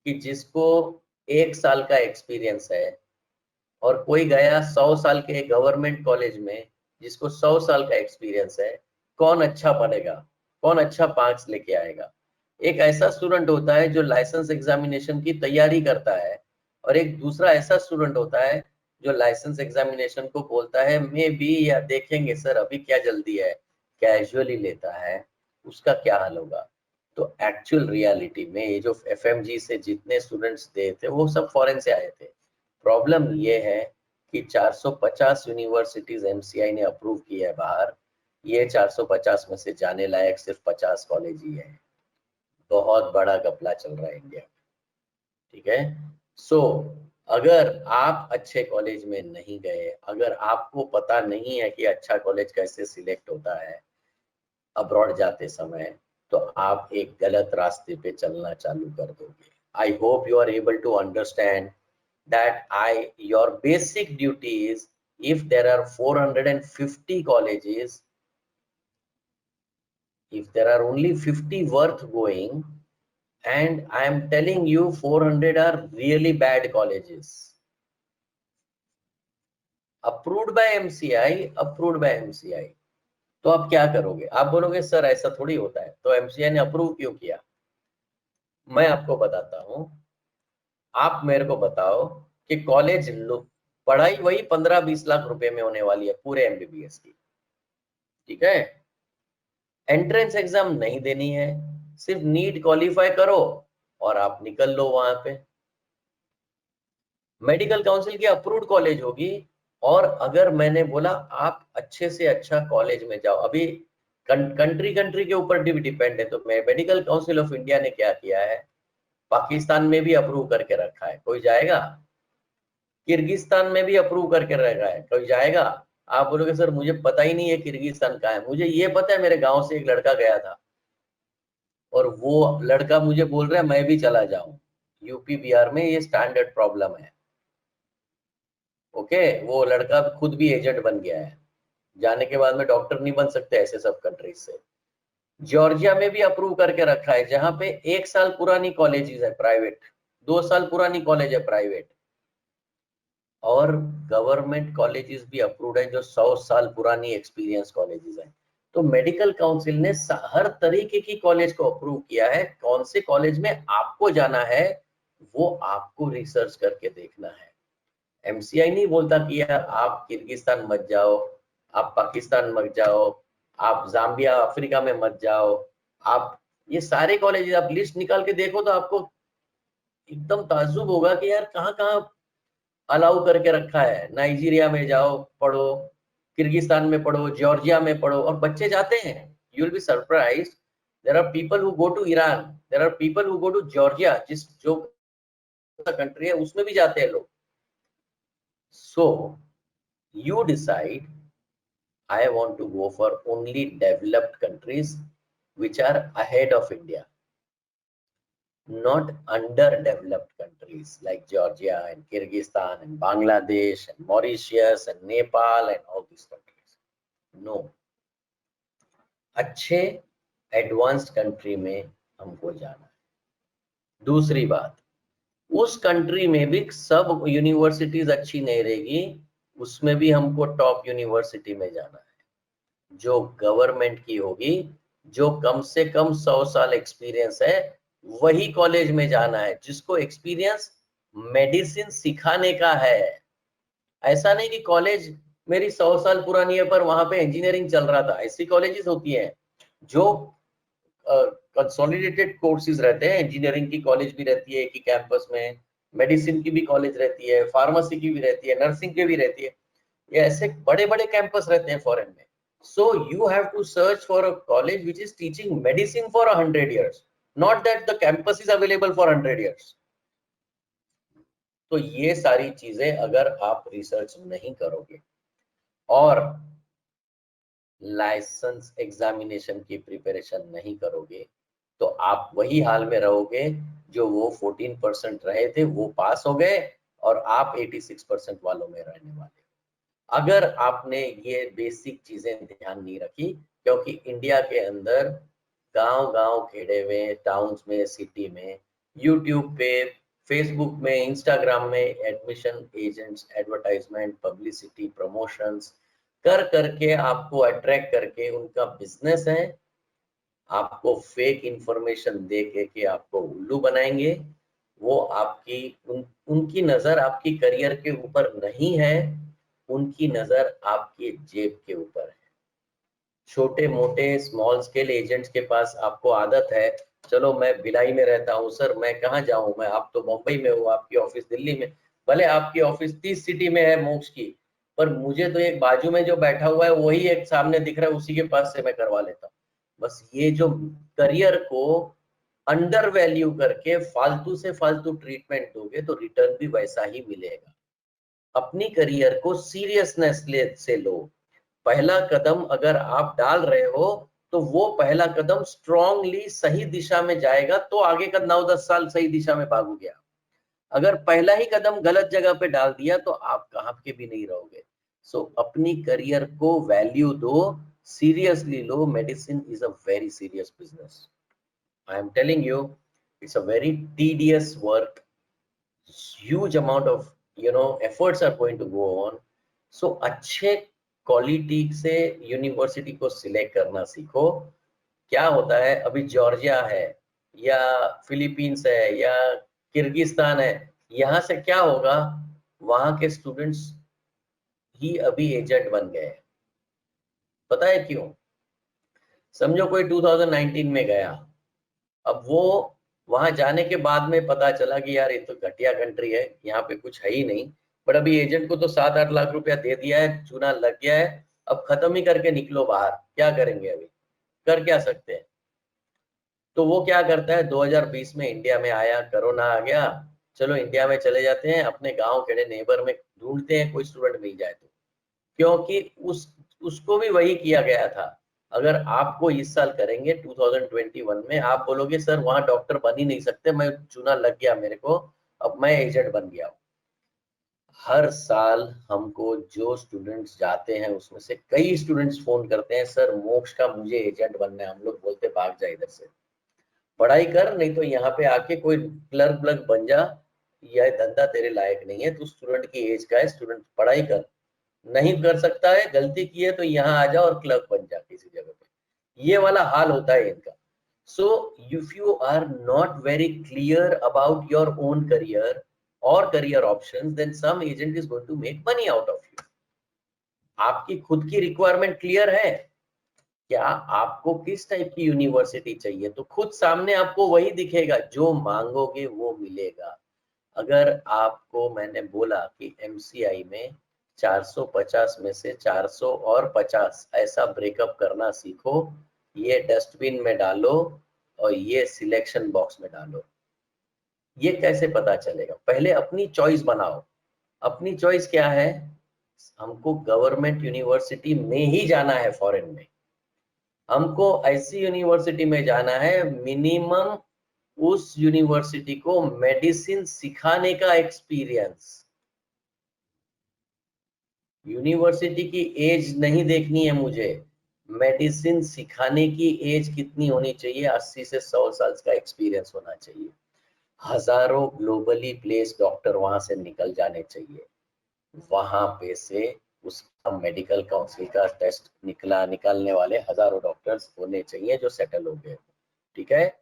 कि जिसको 1 साल का एक्सपीरियंस है, और कोई गया 100 साल के गवर्नमेंट कॉलेज में जिसको 100 साल का एक्सपीरियंस है, कौन अच्छा पढ़ेगा? कौन अच्छा मार्क्स लेके आएगा? एक ऐसा स्टूडेंट होता है जो लाइसेंस एग्जामिनेशन की तैयारी करता है, और एक दूसरा ऐसा स्टूडेंट होता है जो लाइसेंस एग्जामिनेशन को बोलता है मे बी या देखेंगे सर अभी क्या जल्दी है, कैजुअली लेता है। उसका क्या हाल होगा? तो एक्चुअल रियलिटी में ये जो एफएमजी से जितने स्टूडेंट्स थे वो सब फॉरेन से आए थे। प्रॉब्लम ये है कि 450 यूनिवर्सिटीज एमसीआई ने अप्रूव की है बाहर, ये 450 में से जाने लायक सिर्फ 50 कॉलेज ही है। बहुत बड़ा घपला चल रहा है इंडिया में, ठीक है। सो अगर आप अच्छे कॉलेज में नहीं गए, अगर आपको पता नहीं है कि अच्छा कॉलेज कैसे सिलेक्ट होता है अब्रॉड जाते समय, तो आप एक गलत रास्ते पे चलना चालू कर दोगे। I hope you are able to understand that your basic duty is, if there are 450 colleges, if there are only 50 worth going, and I am telling you 400 are really bad colleges approved by MCI, तो आप क्या करोगे? आप बोलोगे sir ऐसा थोड़ी होता है, तो MCI ने अप्रूव क्यों किया? मैं आपको बताता हूं। आप मेरे को बताओ कि कॉलेज पढ़ाई वही 15-20 लाख रुपए में होने वाली है पूरे एमबीबीएस की, ठीक है। एंट्रेंस एग्जाम नहीं देनी है, सिर्फ नीट क्वालिफाई करो और आप निकल लो वहां पे। मेडिकल काउंसिल की अप्रूव्ड कॉलेज होगी, और अगर मैंने बोला आप अच्छे से अच्छा कॉलेज में जाओ, अभी कंट्री कंट्री के ऊपर डिपेंड है, तो मेडिकल काउंसिल ऑफ इंडिया ने क्या किया है, पाकिस्तान में भी अप्रूव करके रखा है, कोई जाएगा? किर्गिस्तान में भी अप्रूव करके रखा है, कोई जाएगा? आप बोलोगे सर मुझे पता ही नहीं है किर्गिस्तान का है, मुझे ये पता है, मेरे गांव से एक लड़का गया था और वो लड़का मुझे बोल रहा है मैं भी चला जाऊं। यूपी बिहार में ये स्टैंडर्ड प्रॉब्लम है। ओके, वो लड़का खुद भी एजेंट बन गया है, जाने के बाद में डॉक्टर नहीं बन सकते ऐसे सब कंट्रीज से। जॉर्जिया में भी अप्रूव करके रखा है, जहां पे 1 साल पुरानी कॉलेजेस है प्राइवेट, 2 साल पुरानी कॉलेज है प्राइवेट, और गवर्नमेंट कॉलेजेस भी अप्रूव्ड है जो 100 साल पुरानी एक्सपीरियंस कॉलेजेस हैं। तो मेडिकल काउंसिल ने हर तरीके की कॉलेज को अप्रूव किया है। कौन से कॉलेज में आपको जाना है वो आपको रिसर्च करके देखना है। एमसीआई नहीं बोलता कि यार आप किर्गिस्तान मत जाओ, आप पाकिस्तान मत जाओ, आप जाम्बिया अफ्रीका में मत जाओ। आप ये सारे कॉलेज आप लिस्ट निकाल के देखो तो आपको एकदम ताज्जुब होगा कि यार कहाँ कहाँ अलाउ करके रखा है। नाइजीरिया में जाओ पढ़ो, किर्गिस्तान में पढ़ो, जॉर्जिया में पढ़ो, और बच्चे जाते हैं। You will be surprised, there are people who go to Iran, there are people who go to Georgia, जिस जो कंट्री है उसमें भी जाते हैं लोग। So you decide, I want to go for only developed countries which are ahead of India, not underdeveloped countries like Georgia and Kyrgyzstan and Bangladesh and Mauritius and Nepal and all these countries. No, अच्छे advanced country में हमको जाना है। दूसरी बात, उस country में भी सब यूनिवर्सिटीज अच्छी नहीं रहेगी, उसमें भी हमको टॉप यूनिवर्सिटी में जाना है जो गवर्नमेंट की होगी, जो कम से कम 100 साल एक्सपीरियंस है, वही कॉलेज में जाना है जिसको एक्सपीरियंस मेडिसिन सिखाने का है। ऐसा नहीं कि कॉलेज मेरी 100 साल पुरानी है पर वहां पे इंजीनियरिंग चल रहा था। ऐसी कॉलेजेस होती हैं जो कंसोलिडेटेड कोर्सेज रहते हैं, इंजीनियरिंग की कॉलेज भी रहती है एक ही कैंपस में, मेडिसिन की भी कॉलेज रहती है, फार्मेसी की भी रहती है, नर्सिंग की भी रहती है, ये ऐसे बड़े बड़े कैंपस रहते हैं फॉरेन में। So you have to search for a college which is teaching medicine for 100 years, not that the campus is available for 100 years. तो ये सारी चीजें अगर आप रिसर्च नहीं करोगे और लाइसेंस एग्जामिनेशन की प्रिपरेशन नहीं करोगे तो आप वही हाल में रहोगे जो वो 14% रहे थे, वो पास हो गए और आप 86% वालों में रहने वाले। अगर आपने ये बेसिक चीजें ध्यान नहीं रखी, क्योंकि इंडिया के अंदर गांव गांव खेड़े में, टाउन्स में, सिटी में, यूट्यूब पे, फेसबुक में, इंस्टाग्राम में admission agents advertisement, publicity, promotions कर करके आपको अट्रैक्ट करके उनका बिजनेस है, आपको फेक इंफॉर्मेशन दे के आपको उल्लू बनाएंगे। वो आपकी उनकी नजर आपकी करियर के ऊपर नहीं है, उनकी नजर आपकी जेब के ऊपर है। छोटे मोटे स्मॉल स्केल एजेंट्स के पास आपको आदत है, चलो मैं भिलाई में रहता हूँ सर, मैं कहाँ जाऊं, मैं, आप तो मुंबई में हो, आपकी ऑफिस दिल्ली में, भले आपकी ऑफिस 30 सिटी में है मोक्ष की, पर मुझे तो एक बाजू में जो बैठा हुआ है वही एक सामने दिख रहा है, उसी के पास से मैं करवा लेता हूँ। बस ये जो करियर को अंडर वैल्यू करके फालतू से फालतू ट्रीटमेंट दोगे तो रिटर्न भी वैसा ही मिलेगा। अपनी करियर को सीरियसनेस से लो। पहला कदम अगर आप डाल रहे हो तो वो पहला कदम स्ट्रांगली सही दिशा में जाएगा, तो आगे का 9-10 साल सही दिशा में भागोगे आप। अगर पहला ही कदम गलत जगह पे डाल दिया तो आप कहां के भी नहीं रहोगे। सो अपनी करियर को वैल्यू दो, seriously low. Medicine is a very serious business, I am telling you, it's a very tedious work, huge amount of efforts are going to go on. So अच्छे क्वालिटी से यूनिवर्सिटी को select करना सीखो। क्या होता है, अभी जॉर्जिया है या फिलीपींस है या किर्गिस्तान है, यहाँ से क्या होगा, वहां के स्टूडेंट्स ही अभी एजेंट बन गए। पता है क्यों? समझो कोई 2019 में गया, अब वो वहां जाने के बाद में पता चला कि यार ये तो घटिया कंट्री है, यहाँ पे कुछ है ही नहीं। बट अभी एजेंट को तो 7-8 लाख रुपया दे दिया है, चूना लग गया है, अब खत्म ही करके निकलो बाहर, क्या करेंगे अभी, कर क्या सकते हैं। तो वो क्या करता है, 2020 में इंडिया में आया, कोरोना आ गया, चलो इंडिया में चले जाते हैं, अपने गांव के नेबर में ढूंढते हैं कोई स्टूडेंट मिल जाए तो। क्योंकि उसको भी वही किया गया था। अगर आपको इस साल करेंगे 2021 में, आप बोलोगे सर वहां डॉक्टर बन ही नहीं सकते, मैं चुना लग गया मेरे को, अब मैं एजेंट बन गया हूँ। हर साल हमको जो स्टूडेंट्स जाते हैं उसमें से कई स्टूडेंट्स फोन करते हैं, सर मोक्ष का मुझे एजेंट बनना है। हम लोग बोलते भाग जा इधर से, पढ़ाई कर, नहीं तो यहाँ पे आके कोई क्लर्क व्लर्क बन जा, यह धंधा तेरे लायक नहीं है, तू स्टूडेंट की एज का है, स्टूडेंट पढ़ाई कर, नहीं कर सकता है, गलती की है तो यहाँ आ जा और क्लर्क बन जा किसी जगह पे। ये वाला हाल होता है इनका। So if you are not very clear about your own career और career options, then some agent is going to make money out of you. आपकी खुद की रिक्वायरमेंट क्लियर है, क्या आपको किस टाइप की यूनिवर्सिटी चाहिए, तो खुद सामने आपको वही दिखेगा, जो मांगोगे वो मिलेगा। अगर आपको मैंने बोला कि एमसीआई में 450 में से 450 ऐसा ब्रेकअप करना सीखो, ये डस्टबिन में डालो और ये सिलेक्शन बॉक्स में डालो, ये कैसे पता चलेगा, पहले अपनी चॉइस बनाओ। अपनी चॉइस क्या है, हमको गवर्नमेंट यूनिवर्सिटी में ही जाना है, फॉरेन में हमको ऐसी यूनिवर्सिटी में जाना है, मिनिमम उस यूनिवर्सिटी को मेडिसिन सिखाने का एक्सपीरियंस। यूनिवर्सिटी की एज नहीं देखनी है मुझे, मेडिसिन सिखाने की एज कितनी होनी चाहिए, 80 से 100 साल का एक्सपीरियंस होना चाहिए। हजारों ग्लोबली प्लेस डॉक्टर वहां से निकल जाने चाहिए, वहां पे से उसका मेडिकल काउंसिल का टेस्ट निकालने वाले हजारों डॉक्टर्स होने चाहिए जो सेटल हो गए, ठीक है।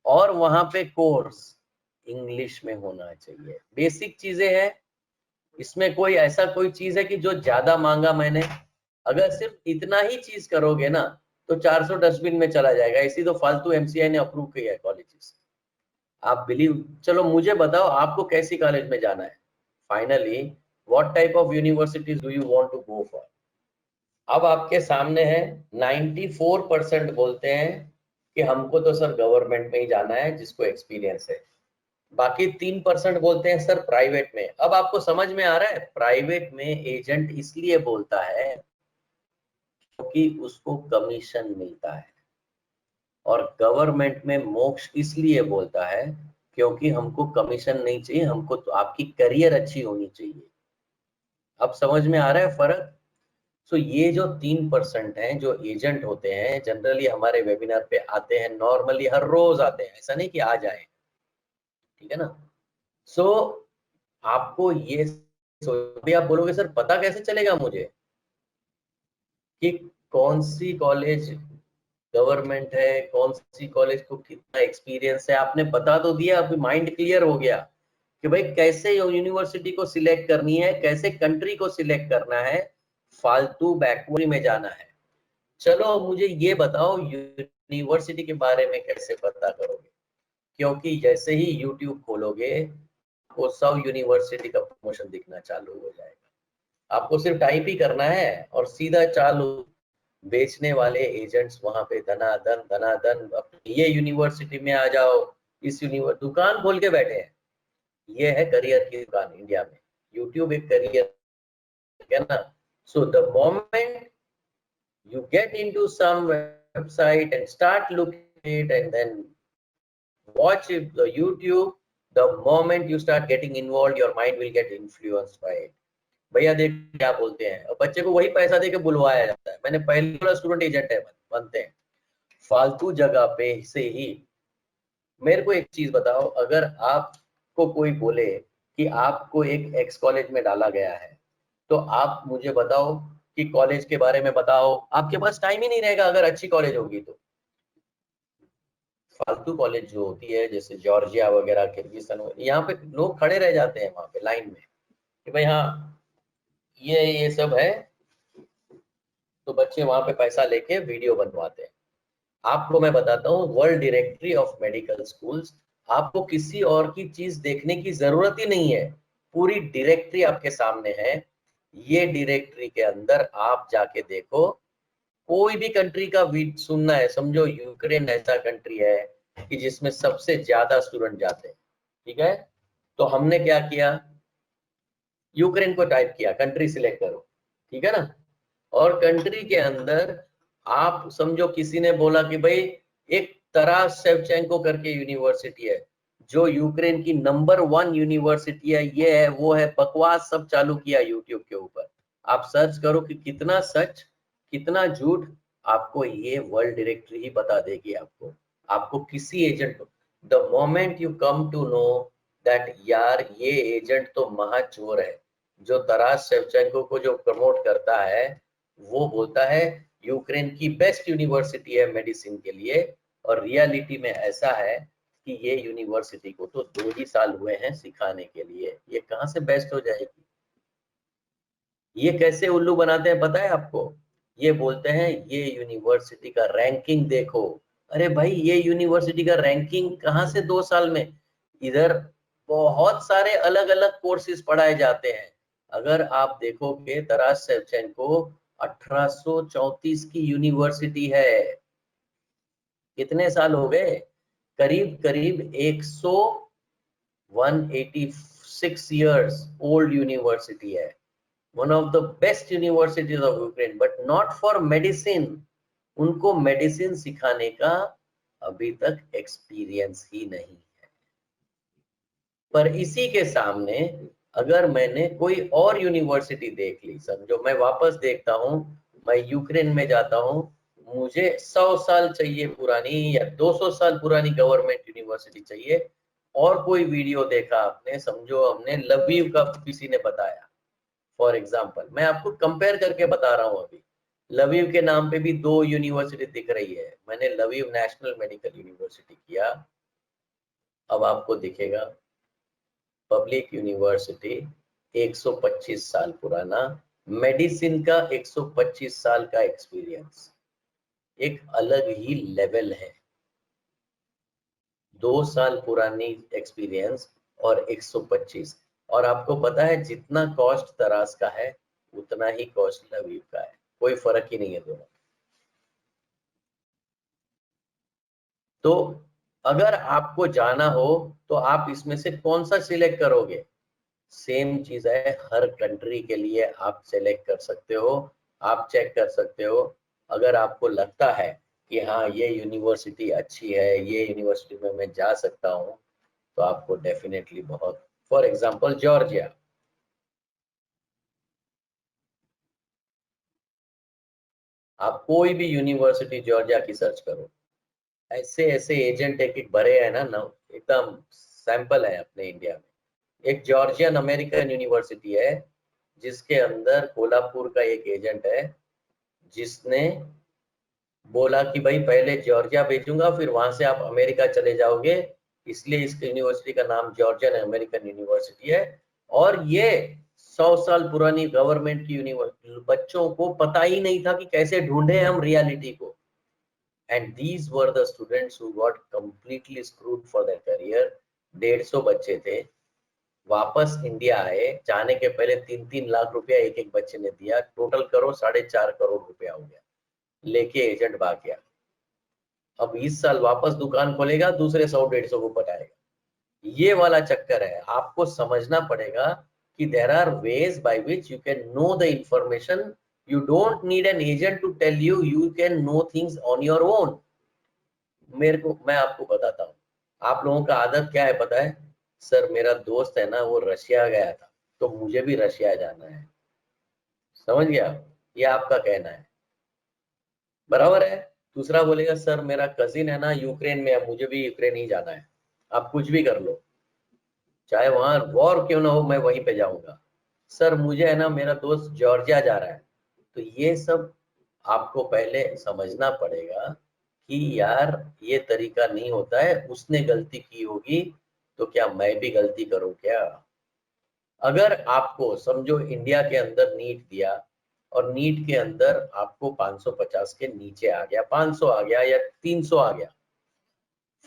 और वहां पे कोर्स इंग्लिश में होना चाहिए, बेसिक चीजें हैं। इसमें कोई ऐसा कोई चीज है कि जो ज्यादा मांगा मैंने, अगर सिर्फ इतना ही चीज करोगे ना तो 400 डस्टबिन में चला जाएगा। इसी तो फालतू एमसीआई ने अप्रूव किया है कॉलेजेस, आप बिलीव, चलो मुझे बताओ आपको कैसी कॉलेज में जाना है, finally what type of universities do you want to go for. अब आपके सामने है, 94% बोलते हैं कि हमको तो सर गवर्नमेंट में ही जाना है जिसको एक्सपीरियंस है। बाकी 3% बोलते हैं सर प्राइवेट में। अब आपको समझ में आ रहा है, प्राइवेट में एजेंट इसलिए बोलता है क्योंकि उसको कमीशन मिलता है, और गवर्नमेंट में मोक्ष इसलिए बोलता है क्योंकि हमको कमीशन नहीं चाहिए, हमको तो आपकी करियर अच्छी होनी चाहिए। अब समझ में आ रहा है फर्क। सो ये जो 3% हैं जो एजेंट होते हैं, जनरली हमारे वेबिनार पे आते हैं, नॉर्मली हर रोज आते हैं, ऐसा नहीं कि आ जाए, ठीक है ना। सो आपको ये अभी आप बोलोगे सर पता कैसे चलेगा मुझे कि कौन सी कॉलेज गवर्नमेंट है, कौन सी कॉलेज को कितना एक्सपीरियंस है, आपने बता तो दिया, अभी माइंड क्लियर हो गया कि भाई कैसे यूनिवर्सिटी को सिलेक्ट करनी है, कैसे कंट्री को सिलेक्ट करना है, फालतू बैकवर्ड में जाना है। चलो मुझे ये बताओ यूनिवर्सिटी के बारे में कैसे पता करोगे, क्योंकि जैसे ही यूट्यूब खोलोगे वो 100 यूनिवर्सिटी का प्रमोशन दिखना चालू हो जाएगा। आपको सिर्फ टाइप ही करना है और सीधा चालू, बेचने वाले एजेंट्स वहां पे धनाधन धनाधन, ये यूनिवर्सिटी में आ जाओ, इस यूनिवर्सिटी दुकान खोल के बैठे हैं। ये है करियर की दुकान इंडिया में, यूट्यूब एक करियर है ना। So the moment you get into some website and start looking at it and then watch it, the YouTube, the moment you start getting involved, your mind will get influenced by it. भैया देख क्या बोलते हैं, और बच्चे को वही पैसा दे के बुलवाया जाता है। मैंने पहले बोला स्टूडेंट एजेंट है बनते हैं, फालतू जगह पे से ही। मेरे को एक चीज बताओ, अगर आपको कोई बोले कि आपको एक एक्स कॉलेज में डाला गया है, तो आप मुझे बताओ कि कॉलेज के बारे में बताओ, आपके पास टाइम ही नहीं रहेगा अगर अच्छी कॉलेज होगी तो। फालतू कॉलेज जो होती है जैसे जॉर्जिया वगैरह, किर्गिस्तान, यहाँ पे लोग खड़े रह जाते हैं वहां पे लाइन में कि भाई हाँ ये सब है, तो बच्चे वहां पे पैसा लेके वीडियो बनवाते हैं। आपको मैं बताता हूँ world directory of medical schools. आपको किसी और की चीज देखने की जरूरत ही नहीं है, पूरी डायरेक्टरी आपके सामने है। ये डायरेक्टरी के अंदर आप जाके देखो, कोई भी कंट्री का सुनना है, समझो यूक्रेन ऐसा कंट्री है कि जिसमें सबसे ज्यादा स्टूडेंट जाते हैं, ठीक है। तो हमने क्या किया, यूक्रेन को टाइप किया, कंट्री सिलेक्ट करो, ठीक है ना। और कंट्री के अंदर आप समझो किसी ने बोला कि भाई एक तरास शेवचेंको करके यूनिवर्सिटी है, जो यूक्रेन की नंबर 1 यूनिवर्सिटी है, ये है वो है, बकवास सब चालू किया यूट्यूब के ऊपर। आप सर्च करो कि कितना सच कितना झूठ, आपको ये वर्ल्ड डायरेक्टरी ही बता देगी। आपको आपको किसी एजेंट को, the moment you come to know that यार ये एजेंट तो महा चोर है, जो तरास शेवचेंको को जो प्रमोट करता है, वो बोलता है यूक्रेन की बेस्ट यूनिवर्सिटी है मेडिसिन के लिए, और रियलिटी में ऐसा है कि ये यूनिवर्सिटी को तो 2 ही साल हुए हैं सिखाने के लिए, ये कहाँ से बेस्ट हो जाएगी। ये कैसे उल्लू बनाते हैं पता है आपको, ये बोलते हैं ये यूनिवर्सिटी का रैंकिंग देखो। अरे भाई ये यूनिवर्सिटी का रैंकिंग कहाँ से 2 साल में, इधर बहुत सारे अलग अलग कोर्सेज पढ़ाए जाते हैं। अगर आप देखोगे तरास शेवचेंको 1834 की यूनिवर्सिटी है, कितने साल हो गए, करीब करीब 186 years old यूनिवर्सिटी है, one of the best universities of Ukraine, but not for medicine। उनको मेडिसिन सिखाने का अभी तक एक्सपीरियंस ही नहीं है। पर इसी के सामने अगर मैंने कोई और यूनिवर्सिटी देख ली, समझो मैं वापस देखता हूँ, मैं यूक्रेन में जाता हूँ, मुझे 100 साल चाहिए पुरानी या 200 साल पुरानी गवर्नमेंट यूनिवर्सिटी चाहिए, और कोई वीडियो देखा आपने, समझो हमने लवीव का किसी ने बताया, फॉर एग्जाम्पल मैं आपको कंपेयर करके बता रहा हूँ। अभी लवीव के नाम पे भी 2 यूनिवर्सिटी दिख रही है, मैंने लवीव नेशनल मेडिकल यूनिवर्सिटी किया, अब आपको दिखेगा पब्लिक यूनिवर्सिटी, 125 साल पुराना, मेडिसिन का 125 साल का एक्सपीरियंस, एक अलग ही लेवल है। 2 साल पुरानी एक्सपीरियंस और 125, और आपको पता है जितना कॉस्ट तरास का है उतना ही कॉस्ट लवीव का है, कोई फर्क ही नहीं है दोनों। तो अगर आपको जाना हो तो आप इसमें से कौन सा सिलेक्ट करोगे, सेम चीज है हर कंट्री के लिए, आप सिलेक्ट कर सकते हो, आप चेक कर सकते हो। अगर आपको लगता है कि हाँ ये यूनिवर्सिटी अच्छी है, ये यूनिवर्सिटी में मैं जा सकता हूँ, तो आपको डेफिनेटली बहुत, फॉर एग्जांपल जॉर्जिया, आप कोई भी यूनिवर्सिटी जॉर्जिया की सर्च करो, ऐसे ऐसे एजेंट एक एक भरे हैं ना, एकदम सैंपल है अपने इंडिया में। एक जॉर्जियन अमेरिकन यूनिवर्सिटी है जिसके अंदर कोल्हापुर का एक एजेंट है, जिसने बोला कि भाई पहले जॉर्जिया भेजूंगा फिर वहां से आप अमेरिका चले जाओगे, इसलिए इस यूनिवर्सिटी का नाम जॉर्जियन अमेरिकन यूनिवर्सिटी है। और ये 100 साल पुरानी गवर्नमेंट की यूनिवर्सिटी, बच्चों को पता ही नहीं था कि कैसे ढूंढे हम रियलिटी को। And these were the students who got completely screwed for their career. 150 बच्चे थे, वापस इंडिया आए, जाने के पहले 3-3 लाख रुपया एक एक बच्चे ने दिया, टोटल करो 4.5 करोड़ रुपया हो गया, लेके एजेंट भाग गया। अब इस साल वापस दुकान खोलेगा, दूसरे 100-150 को पटाएगा। ये वाला चक्कर है, आपको समझना पड़ेगा कि there are ways by which you can know the information. You don't need an agent to tell you, you can know things on your own. मेरे को, मैं आपको बताता हूँ, आप लोगों का आदत क्या है पता है, सर मेरा दोस्त है ना वो रशिया गया था तो मुझे भी रशिया जाना है, समझ गया, ये आपका कहना है, बराबर है। दूसरा बोलेगा सर मेरा कजिन है ना यूक्रेन में है, मुझे भी यूक्रेन ही जाना है, आप कुछ भी कर लो, चाहे वहां वॉर क्यों ना हो मैं वहीं पे जाऊंगा। सर मुझे है ना मेरा दोस्त जॉर्जिया जा रहा है। तो ये सब आपको पहले समझना पड़ेगा कि यार ये तरीका नहीं होता है, उसने गलती की होगी तो क्या मैं भी गलती करूं क्या। अगर आपको समझो इंडिया के अंदर नीट दिया, और नीट के अंदर आपको 550 के नीचे आ गया, 500 आ गया या 300 आ गया,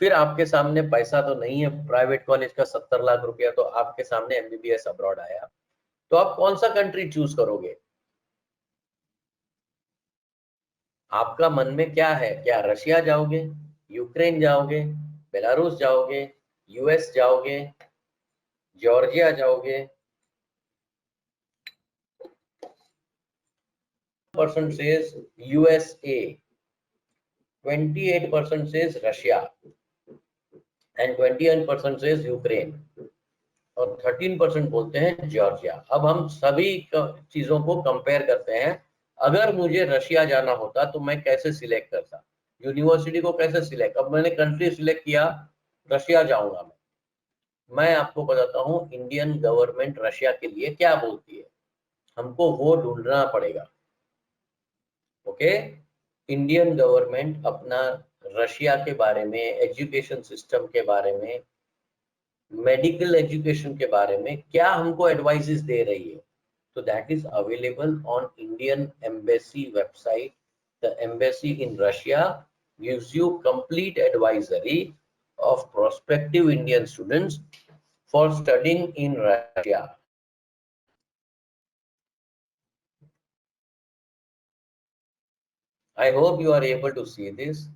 फिर आपके सामने पैसा तो नहीं है प्राइवेट कॉलेज का 70 लाख रुपया, तो आपके सामने एमबीबीएस अब्रॉड आया, तो आप कौन सा कंट्री चूज करोगे? आपका मन में क्या है? क्या रशिया जाओगे, यूक्रेन जाओगे, बेलारूस जाओगे, यूएस जाओगे, जॉर्जिया जाओगे? Percent says USA, 28% says Russia, and 21% says Ukraine, और 13% बोलते हैं जॉर्जिया। अब हम सभी चीजों को कंपेयर करते हैं। अगर मुझे रशिया जाना होता तो मैं कैसे सिलेक्ट करता, यूनिवर्सिटी को कैसे सिलेक्ट? अब मैंने कंट्री सिलेक्ट किया, रशिया जाऊंगा मैं आपको बताता हूँ इंडियन गवर्नमेंट रशिया के लिए क्या बोलती है, हमको वो ढूंढना पड़ेगा। ओके, इंडियन गवर्नमेंट अपना रशिया के बारे में, एजुकेशन सिस्टम के बारे में, मेडिकल एजुकेशन के बारे में क्या हमको एडवाइसेस दे रही है, तो that is available on Indian embassy website. The embassy in Russia gives you complete advisory of prospective Indian students for studying in Russia. I hope you are able to see this.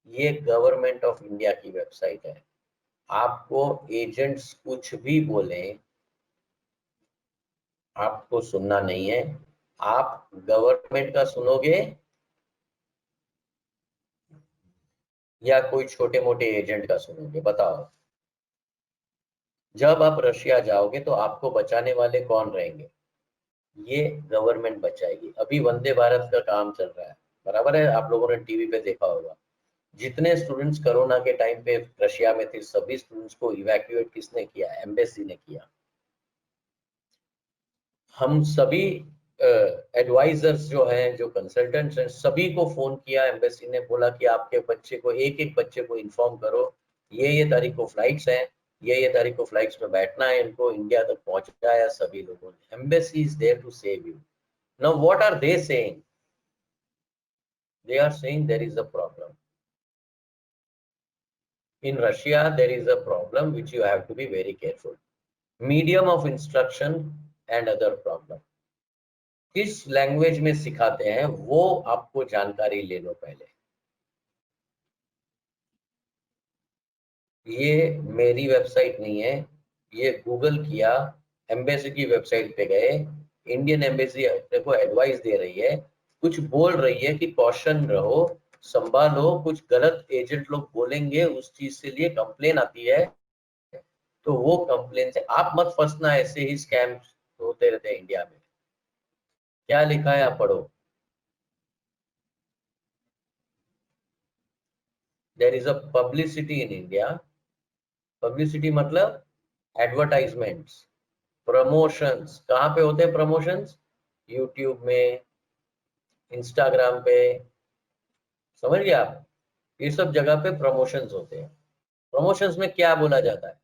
ये government of India की website है। आपको agents कुछ भी बोले, आपको सुनना नहीं है। आप गवर्नमेंट का सुनोगे या कोई छोटे मोटे एजेंट का सुनोगे? बताओ। जब आप रशिया जाओगे तो आपको बचाने वाले कौन रहेंगे? ये गवर्नमेंट बचाएगी। अभी वंदे भारत का काम चल रहा है, बराबर है, आप लोगों ने टीवी पे देखा होगा। जितने स्टूडेंट्स कोरोना के टाइम पे रशिया में थे, सभी स्टूडेंट्स को इवैक्यूएट किसने किया? एम्बेसी ने किया। हम सभी एडवाइजर्स जो हैं, जो कंसल्टेंट्स हैं, सभी को फोन किया, एम्बेसी ने बोला कि आपके बच्चे को, एक एक बच्चे को इन्फॉर्म करो, ये तारीख को फ्लाइट्स हैं, ये तारीख को फ्लाइट्स में बैठना है, इनको इंडिया तक पहुंचाया सभी लोगों ने। Embassy is there to save you. Now what are they saying? They are saying there is a problem. In Russia, there is a problem which you have to be very careful. Medium of instruction and other problem. किस language में सिखाते हैं वो आपको जानकारी ले लो पहले। ये मेरी वेबसाइट नहीं है, ये गूगल किया, एम्बेसी की वेबसाइट पे गए, इंडियन एम्बेसी देखो एडवाइस दे रही है, कुछ बोल रही है कि कॉशन रहो, संभालो, कुछ गलत एजेंट लोग बोलेंगे, उस चीज से लिए कंप्लेन आती है, तो वो कंप्लेन से आप मत फंसना। ऐसे ही स्कैम होते रहते हैं इंडिया में। क्या लिखा है आप पढ़ो। There is a publicity in India. Publicity मतलब एडवर्टाइजमेंट्स, प्रमोशंस। कहाँ पे होते हैं प्रमोशंस? यूट्यूब में, इंस्टाग्राम पे, समझ गए आप? ये सब जगह पे प्रमोशंस होते हैं। प्रमोशंस में क्या बोला जाता है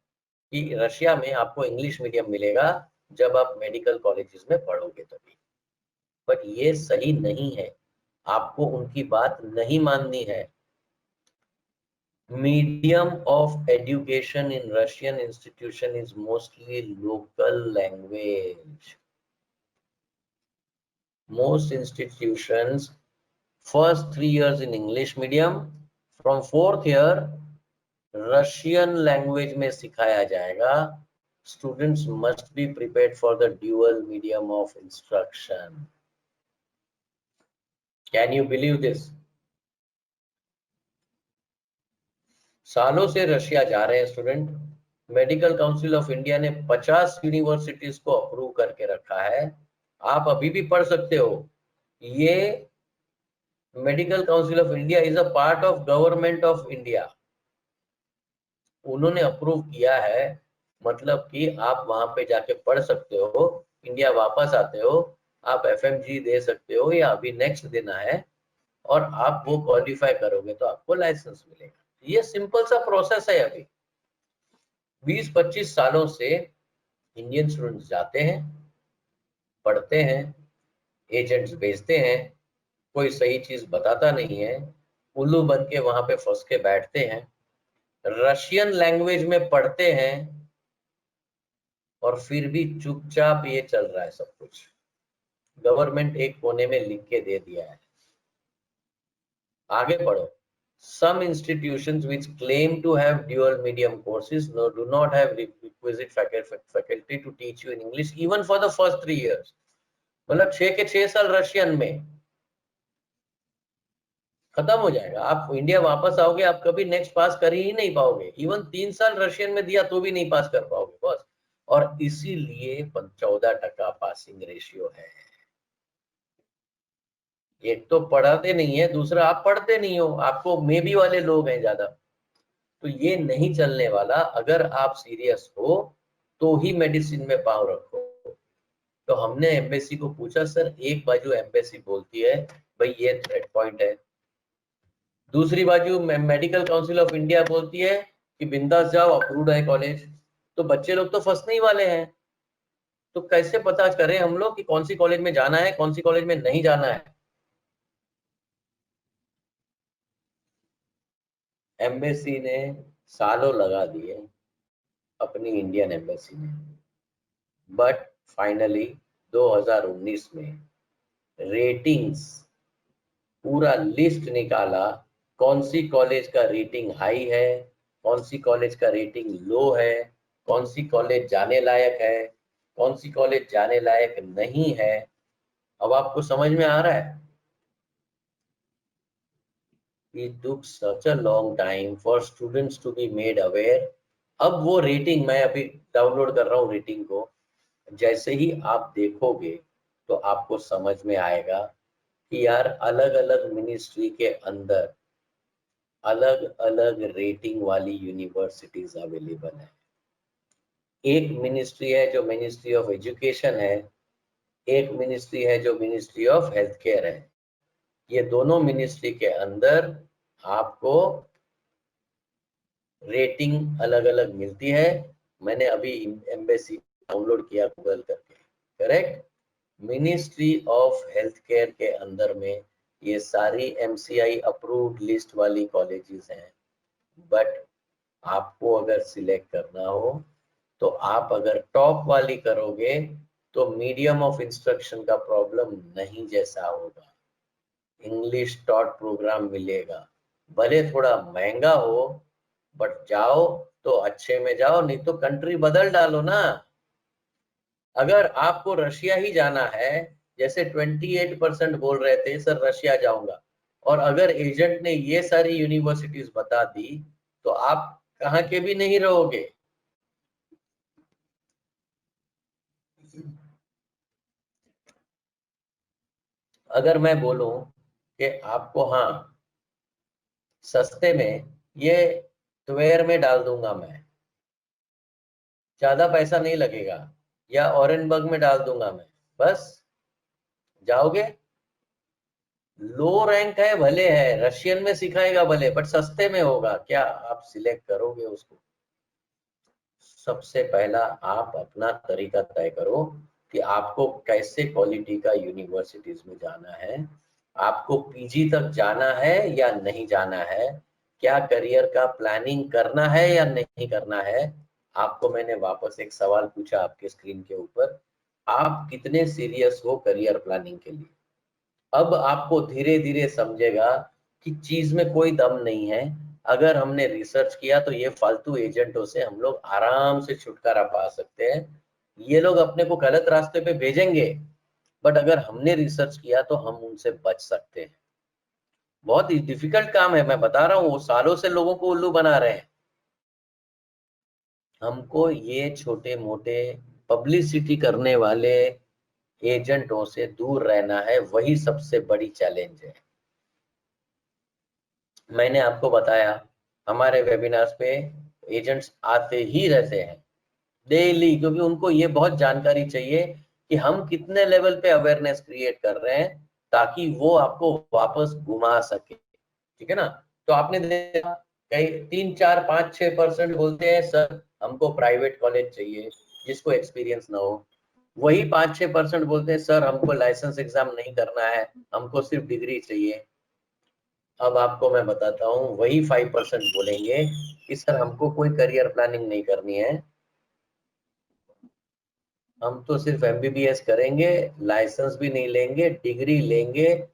कि रशिया में आपको इंग्लिश मीडियम मिलेगा जब आप मेडिकल कॉलेजेस में पढ़ोगे तभी। बट ये सही नहीं है, आपको उनकी बात नहीं माननी है। Medium of education in Russian institution is mostly local language. Most institutions, first 3 years in English medium, from 4th year Russian language में सिखाया जाएगा। Students must be prepared for the dual medium of instruction. Can you believe this? सालों से Russia जा रहे हैं student. Medical council of India ने 50 universities को अप्रूव करके रखा है, आप अभी भी पढ़ सकते हो। ये medical council of India is a part of government of India. उन्होंने अप्रूव किया है, मतलब कि आप वहां पे जाके पढ़ सकते हो, इंडिया वापस आते हो, आप एफएमजी दे सकते हो या अभी नेक्स्ट देना है, और आप वो क्वालिफाई करोगे तो आपको लाइसेंस मिलेगा। ये सिंपल सा प्रोसेस है। अभी 20-25 सालों से इंडियन स्टूडेंट्स जाते हैं, पढ़ते हैं, एजेंट्स भेजते हैं, कोई सही चीज बताता नहीं है, उल्लू बन के वहां पे फंस के बैठते हैं, रशियन लैंग्वेज में पढ़ते हैं, और फिर भी चुपचाप ये चल रहा है सब कुछ। गवर्नमेंट एक कोने में लिख के दे दिया है। आगे पढ़ो। Some institutions which claim to have dual medium courses do not have requisite faculty to teach you in English even for the first 3 years. मतलब 6 के 6 साल रशियन में खत्म हो जाएगा। आप इंडिया वापस आओगे, आप कभी नेक्स्ट पास कर ही नहीं पाओगे। इवन 3 साल रशियन में दिया तो भी नहीं पास कर पाओगे बस। और इसीलिए 14% पासिंग रेशियो है। एक तो पढ़ाते नहीं है, दूसरा आप पढ़ते नहीं हो, आपको मे बी वाले लोग हैं ज्यादा। तो ये नहीं चलने वाला। अगर आप सीरियस हो तो ही मेडिसिन में पाँव रखो। तो हमने एम्बेसी को पूछा, सर एक बाजू एम्बेसी बोलती है भाई ये थ्रेट पॉइंट है, दूसरी बाजू मेडिकल काउंसिल ऑफ इंडिया बोलती है कि बिंदास जाओ, अप्रूव्ड है कॉलेज। तो बच्चे लोग तो फंसने ही वाले हैं। तो कैसे पता करें हम लोग कि कौन सी कॉलेज में जाना है, कौन सी कॉलेज में नहीं जाना है? एम्बेसी ने सालों लगा दिए, अपनी इंडियन एम्बेसी ने, बट फाइनली 2019 में रेटिंग्स पूरा लिस्ट निकाला, कौन सी कॉलेज का रेटिंग हाई है, कौन सी कॉलेज का रेटिंग लो है, कौन सी कॉलेज जाने लायक है, कौन सी कॉलेज जाने लायक नहीं है। अब आपको समझ में आ रहा है? It took such a long time for students to be made aware. अब वो रेटिंग, मैं अभी डाउनलोड कर रहा हूँ रेटिंग को, जैसे ही आप देखोगे तो आपको समझ में आएगा कि यार अलग अलग मिनिस्ट्री के अंदर अलग अलग रेटिंग वाली यूनिवर्सिटीज अवेलेबल है। एक मिनिस्ट्री है जो मिनिस्ट्री ऑफ एजुकेशन है, एक मिनिस्ट्री है जो मिनिस्ट्री ऑफ हेल्थ केयर है। ये दोनों मिनिस्ट्री के अंदर आपको रेटिंग अलग अलग मिलती है। मैंने अभी एम्बेसी डाउनलोड किया गूगल करके, correct. Ministry of health care के अंदर में ये सारी एमसीआई अप्रूव्ड लिस्ट वाली कॉलेजेस हैं। बट आपको अगर सिलेक्ट करना हो तो आप अगर टॉप वाली करोगे तो मीडियम ऑफ इंस्ट्रक्शन का प्रॉब्लम नहीं जैसा होगा, इंग्लिश टॉट प्रोग्राम मिलेगा, भले थोड़ा महंगा हो, बट जाओ तो अच्छे में जाओ, नहीं तो कंट्री बदल डालो ना। अगर आपको रशिया ही जाना है, जैसे 28% बोल रहे थे सर रशिया जाऊंगा, और अगर एजेंट ने ये सारी यूनिवर्सिटीज बता दी तो आप कहाँ के भी नहीं रहोगे। अगर मैं बोलूं कि आपको हाँ सस्ते में ये ट्वेयर में डाल दूंगा मैं, ज्यादा पैसा नहीं लगेगा, या ऑरेनबर्ग में डाल दूंगा मैं, बस जाओगे। लो रैंक है भले है, रशियन में सिखाएगा भले, बट सस्ते में होगा, क्या आप सिलेक्ट करोगे उसको? सबसे पहला आप अपना तरीका तय करो कि आपको कैसे क्वालिटी का यूनिवर्सिटीज में जाना है, आपको पीजी तक जाना है या नहीं जाना है, क्या करियर का प्लानिंग करना है या नहीं करना है। आपको मैंने वापस एक सवाल पूछा आपके स्क्रीन के ऊपर, आप कितने सीरियस हो करियर प्लानिंग के लिए? अब आपको धीरे धीरे समझेगा कि चीज में कोई दम नहीं है। अगर हमने रिसर्च किया तो ये फालतू एजेंटों से हम लोग आराम से छुटकारा पा सकते हैं। ये लोग अपने को गलत रास्ते पे भेजेंगे, बट अगर हमने रिसर्च किया तो हम उनसे बच सकते हैं। बहुत ही डिफिकल्ट काम है, मैं बता रहा हूँ, वो सालों से लोगों को उल्लू बना रहे हैं। हमको ये छोटे मोटे पब्लिसिटी करने वाले एजेंटों से दूर रहना है, वही सबसे बड़ी चैलेंज है। मैंने आपको बताया हमारे वेबिनार्स पे एजेंट्स आते ही रहते हैं डेली, क्योंकि उनको ये बहुत जानकारी चाहिए कि हम कितने लेवल पे अवेयरनेस क्रिएट कर रहे हैं ताकि वो आपको वापस घुमा सके। ठीक है ना? तो आपने देखा कई 3, 4, 5, 6% बोलते हैं सर हमको प्राइवेट कॉलेज चाहिए जिसको एक्सपीरियंस ना हो। वही 5-6% बोलते हैं सर हमको लाइसेंस एग्जाम नहीं करना है, हमको सिर्फ डिग्री चाहिए। अब आपको मैं बताता हूँ, वही 5% बोलेंगे कि सर हमको कोई करियर प्लानिंग नहीं करनी है, हम तो सिर्फ एमबीबीएस करेंगे, लाइसेंस भी नहीं लेंगे, डिग्री लेंगे,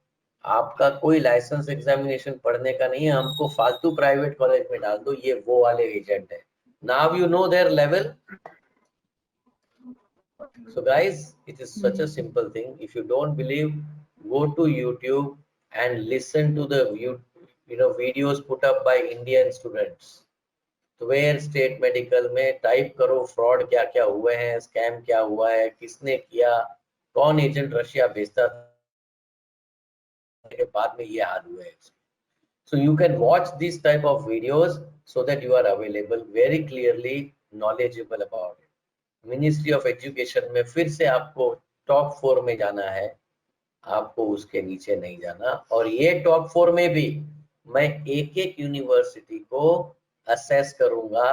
आपका कोई लाइसेंस एग्जामिनेशन पढ़ने का नहीं है, हमको फालतू प्राइवेट कॉलेज में डाल दो, ये वो वाले एजेंट है। Now you know their level. So guys, it is such a simple thing. If you don't believe, go to YouTube and listen to the videos put up by Indian students. Where state medical में type करो fraud क्या क्या हुए हैं, scam क्या हुआ है, किसने किया, कौन एजेंट रशिया भेजता के बाद में ये हाल हुए हैं। So you can watch these type of videos so that you are available very clearly knowledgeable about it. Ministry of education में फिर से आपको टॉप 4 में जाना है, आपको उसके नीचे नहीं जाना। और ये टॉप 4 में भी मैं एक एक यूनिवर्सिटी को असेस करूंगा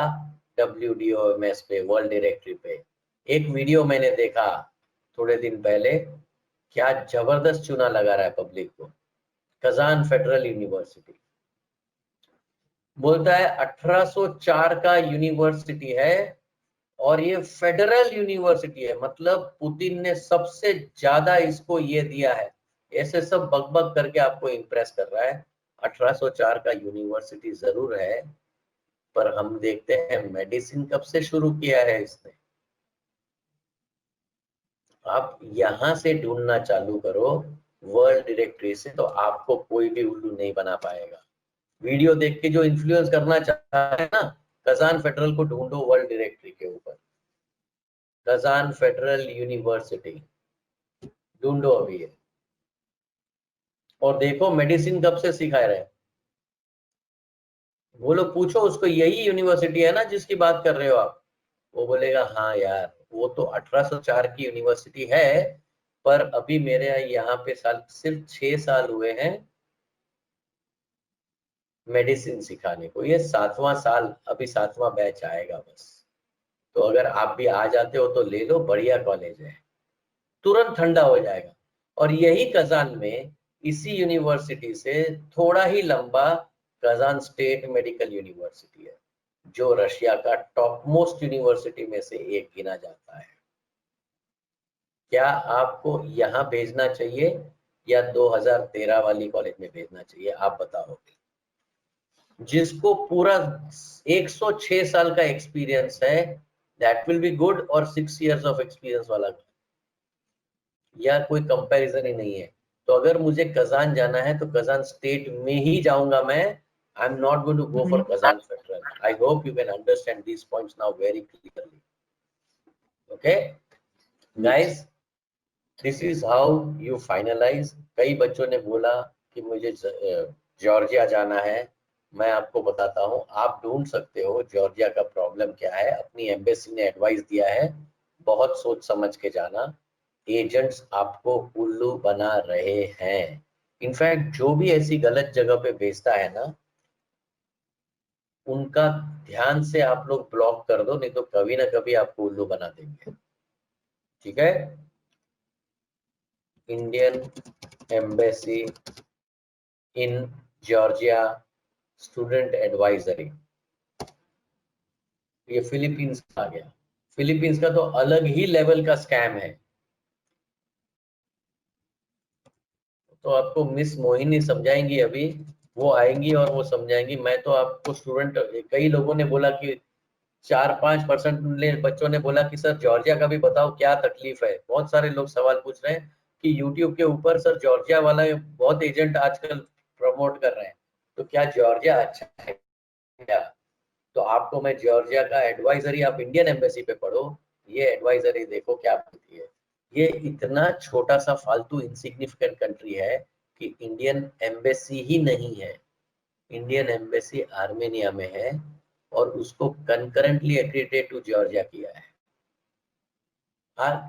WDOMS पे, वर्ल्ड डायरेक्टरी पे। एक वीडियो मैंने देखा थोड़े दिन पहले, क्या जबरदस्त चुना लगा रहा है पब्लिक को। कजान फेडरल यूनिवर्सिटी बोलता है 1804 का यूनिवर्सिटी है और ये फेडरल यूनिवर्सिटी है, मतलब पुतिन ने सबसे ज्यादा इसको ये दिया है। ऐसे सब बकबक करके आपको इंप्रेस कर रहा है। 1804 का यूनिवर्सिटी जरूर है, पर हम देखते हैं मेडिसिन कब से शुरू किया है इसने। आप यहां से ढूंढना चालू करो वर्ल्ड डायरेक्टरी से, तो आपको कोई भी उल्लू नहीं बना पाएगा। वीडियो देख के जो इन्फ्लुएंस करना चाहता है ना, कजान फेडरल को ढूंढो वर्ल्ड डायरेक्टरी के ऊपर, कजान फेडरल यूनिवर्सिटी ढूंढो अभी है, और देखो मेडिसिन कब से सिखा रहे हैं। वो लोग पूछो उसको, यही यूनिवर्सिटी है ना जिसकी बात कर रहे हो आप, वो बोलेगा हाँ यार वो तो 1804 की यूनिवर्सिटी है, पर अभी मेरे यहाँ पे साल सिर्फ 6 साल हुए हैं मेडिसिन सिखाने को, ये 7वां साल, अभी 7वां बैच आएगा बस। तो अगर आप भी आ जाते हो तो ले लो, बढ़िया कॉलेज है, तुरंत ठंडा हो जाएगा। और यही कजान में, इसी यूनिवर्सिटी से थोड़ा ही लंबा कजान स्टेट मेडिकल यूनिवर्सिटी है, जो रशिया का टॉप मोस्ट यूनिवर्सिटी में से एक गिना जाता है। क्या आपको यहाँ भेजना चाहिए या 2013 वाली कॉलेज में भेजना चाहिए, आप बताओगे। जिसको पूरा 106 साल का एक्सपीरियंस है, दैट विल बी गुड, और 6 इयर्स ऑफ एक्सपीरियंस वाला, या कोई कंपैरिजन ही नहीं है। तो अगर मुझे कजान जाना है तो कजान स्टेट में ही जाऊंगा मैं। I am not going to go for Kazan federal. I hope you can understand this points now very clearly. Okay guys, this is how you finalize. कई बच्चों ने बोला कि मुझे जॉर्जिया जाना है। मैं आपको बताता हूँ, आप ढूंढ सकते हो जॉर्जिया का प्रॉब्लम क्या है। अपनी एम्बेसी ने एडवाइस दिया है, बहुत सोच समझ के जाना। एजेंट्स आपको उल्लू बना रहे हैं। इनफैक्ट जो भी ऐसी गलत जगह पे भेजता है ना, उनका ध्यान से आप लोग ब्लॉक कर दो, नहीं तो कभी ना कभी आपको उल्लू बना देंगे। ठीक है, Indian embassy in Georgia student advisory, ये फिलीपींस का आ गया। फिलीपींस का तो अलग ही लेवल का स्कैम है। तो आपको मिस मोहिनी समझाएंगी अभी, वो आएंगी और वो समझाएंगी। मैं तो आपको स्टूडेंट, कई लोगों ने बोला कि 4-5% बच्चों ने बोला कि सर जॉर्जिया का भी बताओ क्या तकलीफ है। बहुत सारे लोग सवाल पूछ रहे हैं कि यूट्यूब के ऊपर सर जॉर्जिया वाला बहुत एजेंट आजकल प्रमोट कर रहे हैं, तो क्या जॉर्जिया अच्छा है क्या। तो आपको मैं जॉर्जिया का एडवाइजरी, आप इंडियन एम्बेसी पे पढ़ो, ये एडवाइजरी देखो क्या बोलती है। ये इतना छोटा सा फालतू इनसिग्निफिकेंट कंट्री है कि इंडियन एम्बेसी ही नहीं है। इंडियन एम्बेसी आर्मेनिया में है और उसको कंकरेंटली एक्रीडेट टू जॉर्जिया किया है।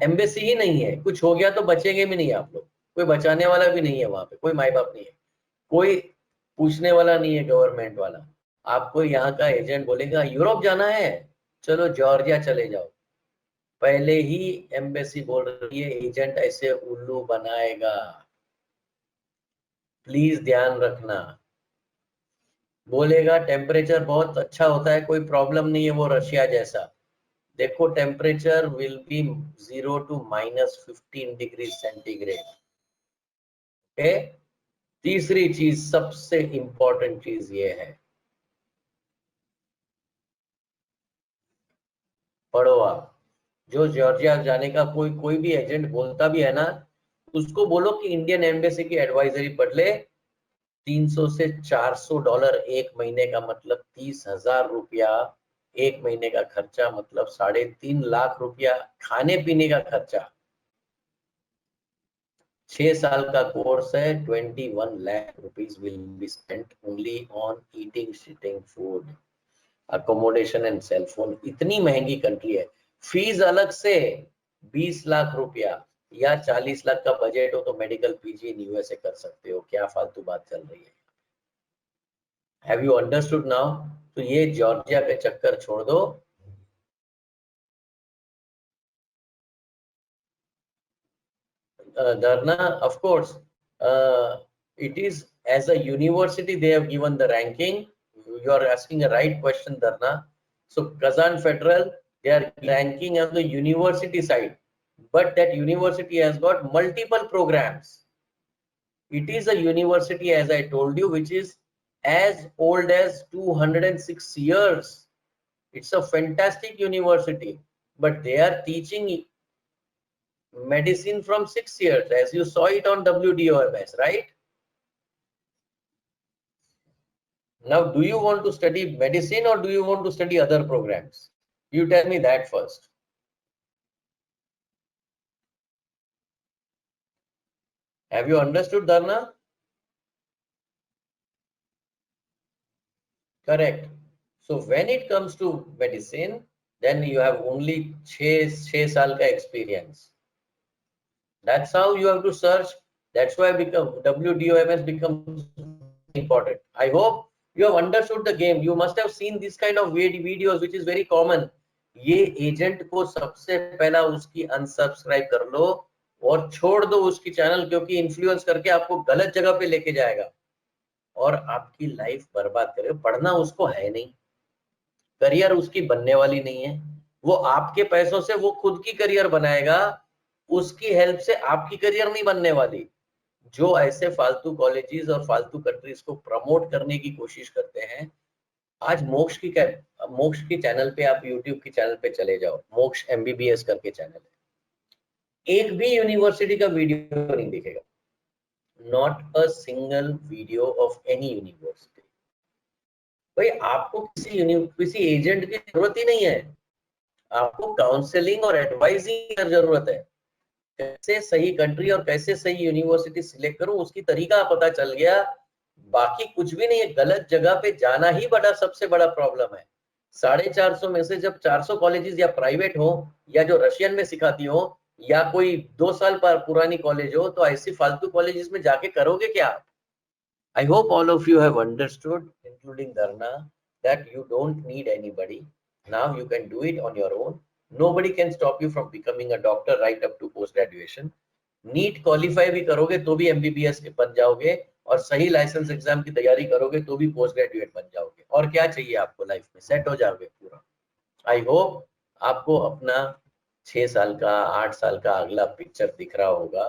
एम्बेसी ही नहीं है, कुछ हो गया तो बचेंगे भी नहीं आप लोग, कोई बचाने वाला भी नहीं है वहां पे, कोई माई बाप नहीं है, कोई पूछने वाला नहीं है गवर्नमेंट वाला। आपको यहाँ का एजेंट बोलेगा यूरोप जाना है, चलो जॉर्जिया चले जाओ, पहले ही एम्बेसी बोल रही है एजेंट ऐसे उल्लू बनाएगा, प्लीज ध्यान रखना। बोलेगा टेम्परेचर बहुत अच्छा होता है, कोई प्रॉब्लम नहीं है, वो रशिया जैसा। देखो temperature will be 0 to -15 degree centigrade. Okay, तीसरी चीज, सबसे इंपॉर्टेंट चीज ये है, पढ़ो आप। जो जॉर्जिया जाने का कोई कोई भी एजेंट बोलता भी है ना, उसको बोलो कि इंडियन एम्बेसी की एडवाइजरी पढ़ ले। 300 से $400 एक महीने का, मतलब 30,000 रुपया एक महीने का खर्चा, मतलब 3.5 लाख रुपया खाने पीने का खर्चा। 6 साल का कोर्स है, 21 lakh rupees will be spent only on eating, sitting, food, accommodation and cell phone. इतनी महंगी कंट्री है। फीस अलग से 20 लाख रुपया, या 40 लाख का बजट हो तो मेडिकल पीजी इन यूएसए कर सकते हो। क्या फालतू बात चल रही है? Have you understood now? तो ये जॉर्जिया के चक्कर छोड़ दो। Dharna, of course, it is as a university they have given the ranking. You are asking a right question, Dharna. So Kazan Federal, they are ranking on the university side, but that university has got multiple programs. It is a university, as I told you, which is as old as 206 years. It's a fantastic university, but they are teaching medicine from 6 years, as you saw it on WDOMS, right? Now, do you want to study medicine or do you want to study other programs? You tell me that first. Have you understood, Dharna? Correct. So when it comes to medicine, then you have only 6 साल का experience. That's how you have to search. That's why WDOMS becomes important. I hope you have understood the game. You must have seen this kind of videos, which is very common. ये agent को सबसे पहला उसकी unsubscribe कर लो और छोड़ दो उसकी चैनल, क्योंकि इन्फ्लुएंस करके आपको गलत जगह पे लेके जाएगा और आपकी लाइफ बर्बाद करेगा। पढ़ना उसको है नहीं, करियर उसकी बनने वाली नहीं है। वो आपके पैसों से वो खुद की करियर बनाएगा, उसकी हेल्प से आपकी करियर नहीं बनने वाली। जो ऐसे फालतू कॉलेजेस और फालतू कंट्रीज को प्रमोट करने की कोशिश करते हैं, आज मोक्ष की चैनल पे, आप यूट्यूब की चैनल पे चले जाओ, मोक्ष एमबीबीएस करके चैनल है, एक भी यूनिवर्सिटी का वीडियो नहीं दिखेगा, not a single video of any university. भाई आपको किसी एजेंट की जरूरत ही नहीं है, आपको काउंसलिंग और एडवाइजिंग की जरूरत है। कैसे सही कंट्री और कैसे सही यूनिवर्सिटी सिलेक्ट करूं, उसकी तरीका पता चल गया, बाकी कुछ भी नहीं है। गलत जगह पे जाना ही सबसे बड़ा प्रॉब्लम है। 450 में से जब 400 कॉलेजेस या प्राइवेट हो, या जो रशियन में सिखाती हो, या कोई 2 साल पर पुरानी कॉलेज हो, तो ऐसी फालतू कॉलेजेस में जाके करोगे क्या आप? I hope all of you have understood, including Dharna, that you don't need anybody. Now you can do it on your own. Nobody can stop you from becoming a doctor right up to post graduation. NEET qualify भी करोगे तो भी MBBS बन जाओगे, और सही licence exam की तैयारी करोगे तो भी पोस्ट ग्रेजुएट बन जाओगे। और क्या चाहिए आपको, लाइफ में सेट हो जाओगे पूरा। आई होप आपको अपना 6 साल का 8 साल का अगला पिक्चर दिख रहा होगा।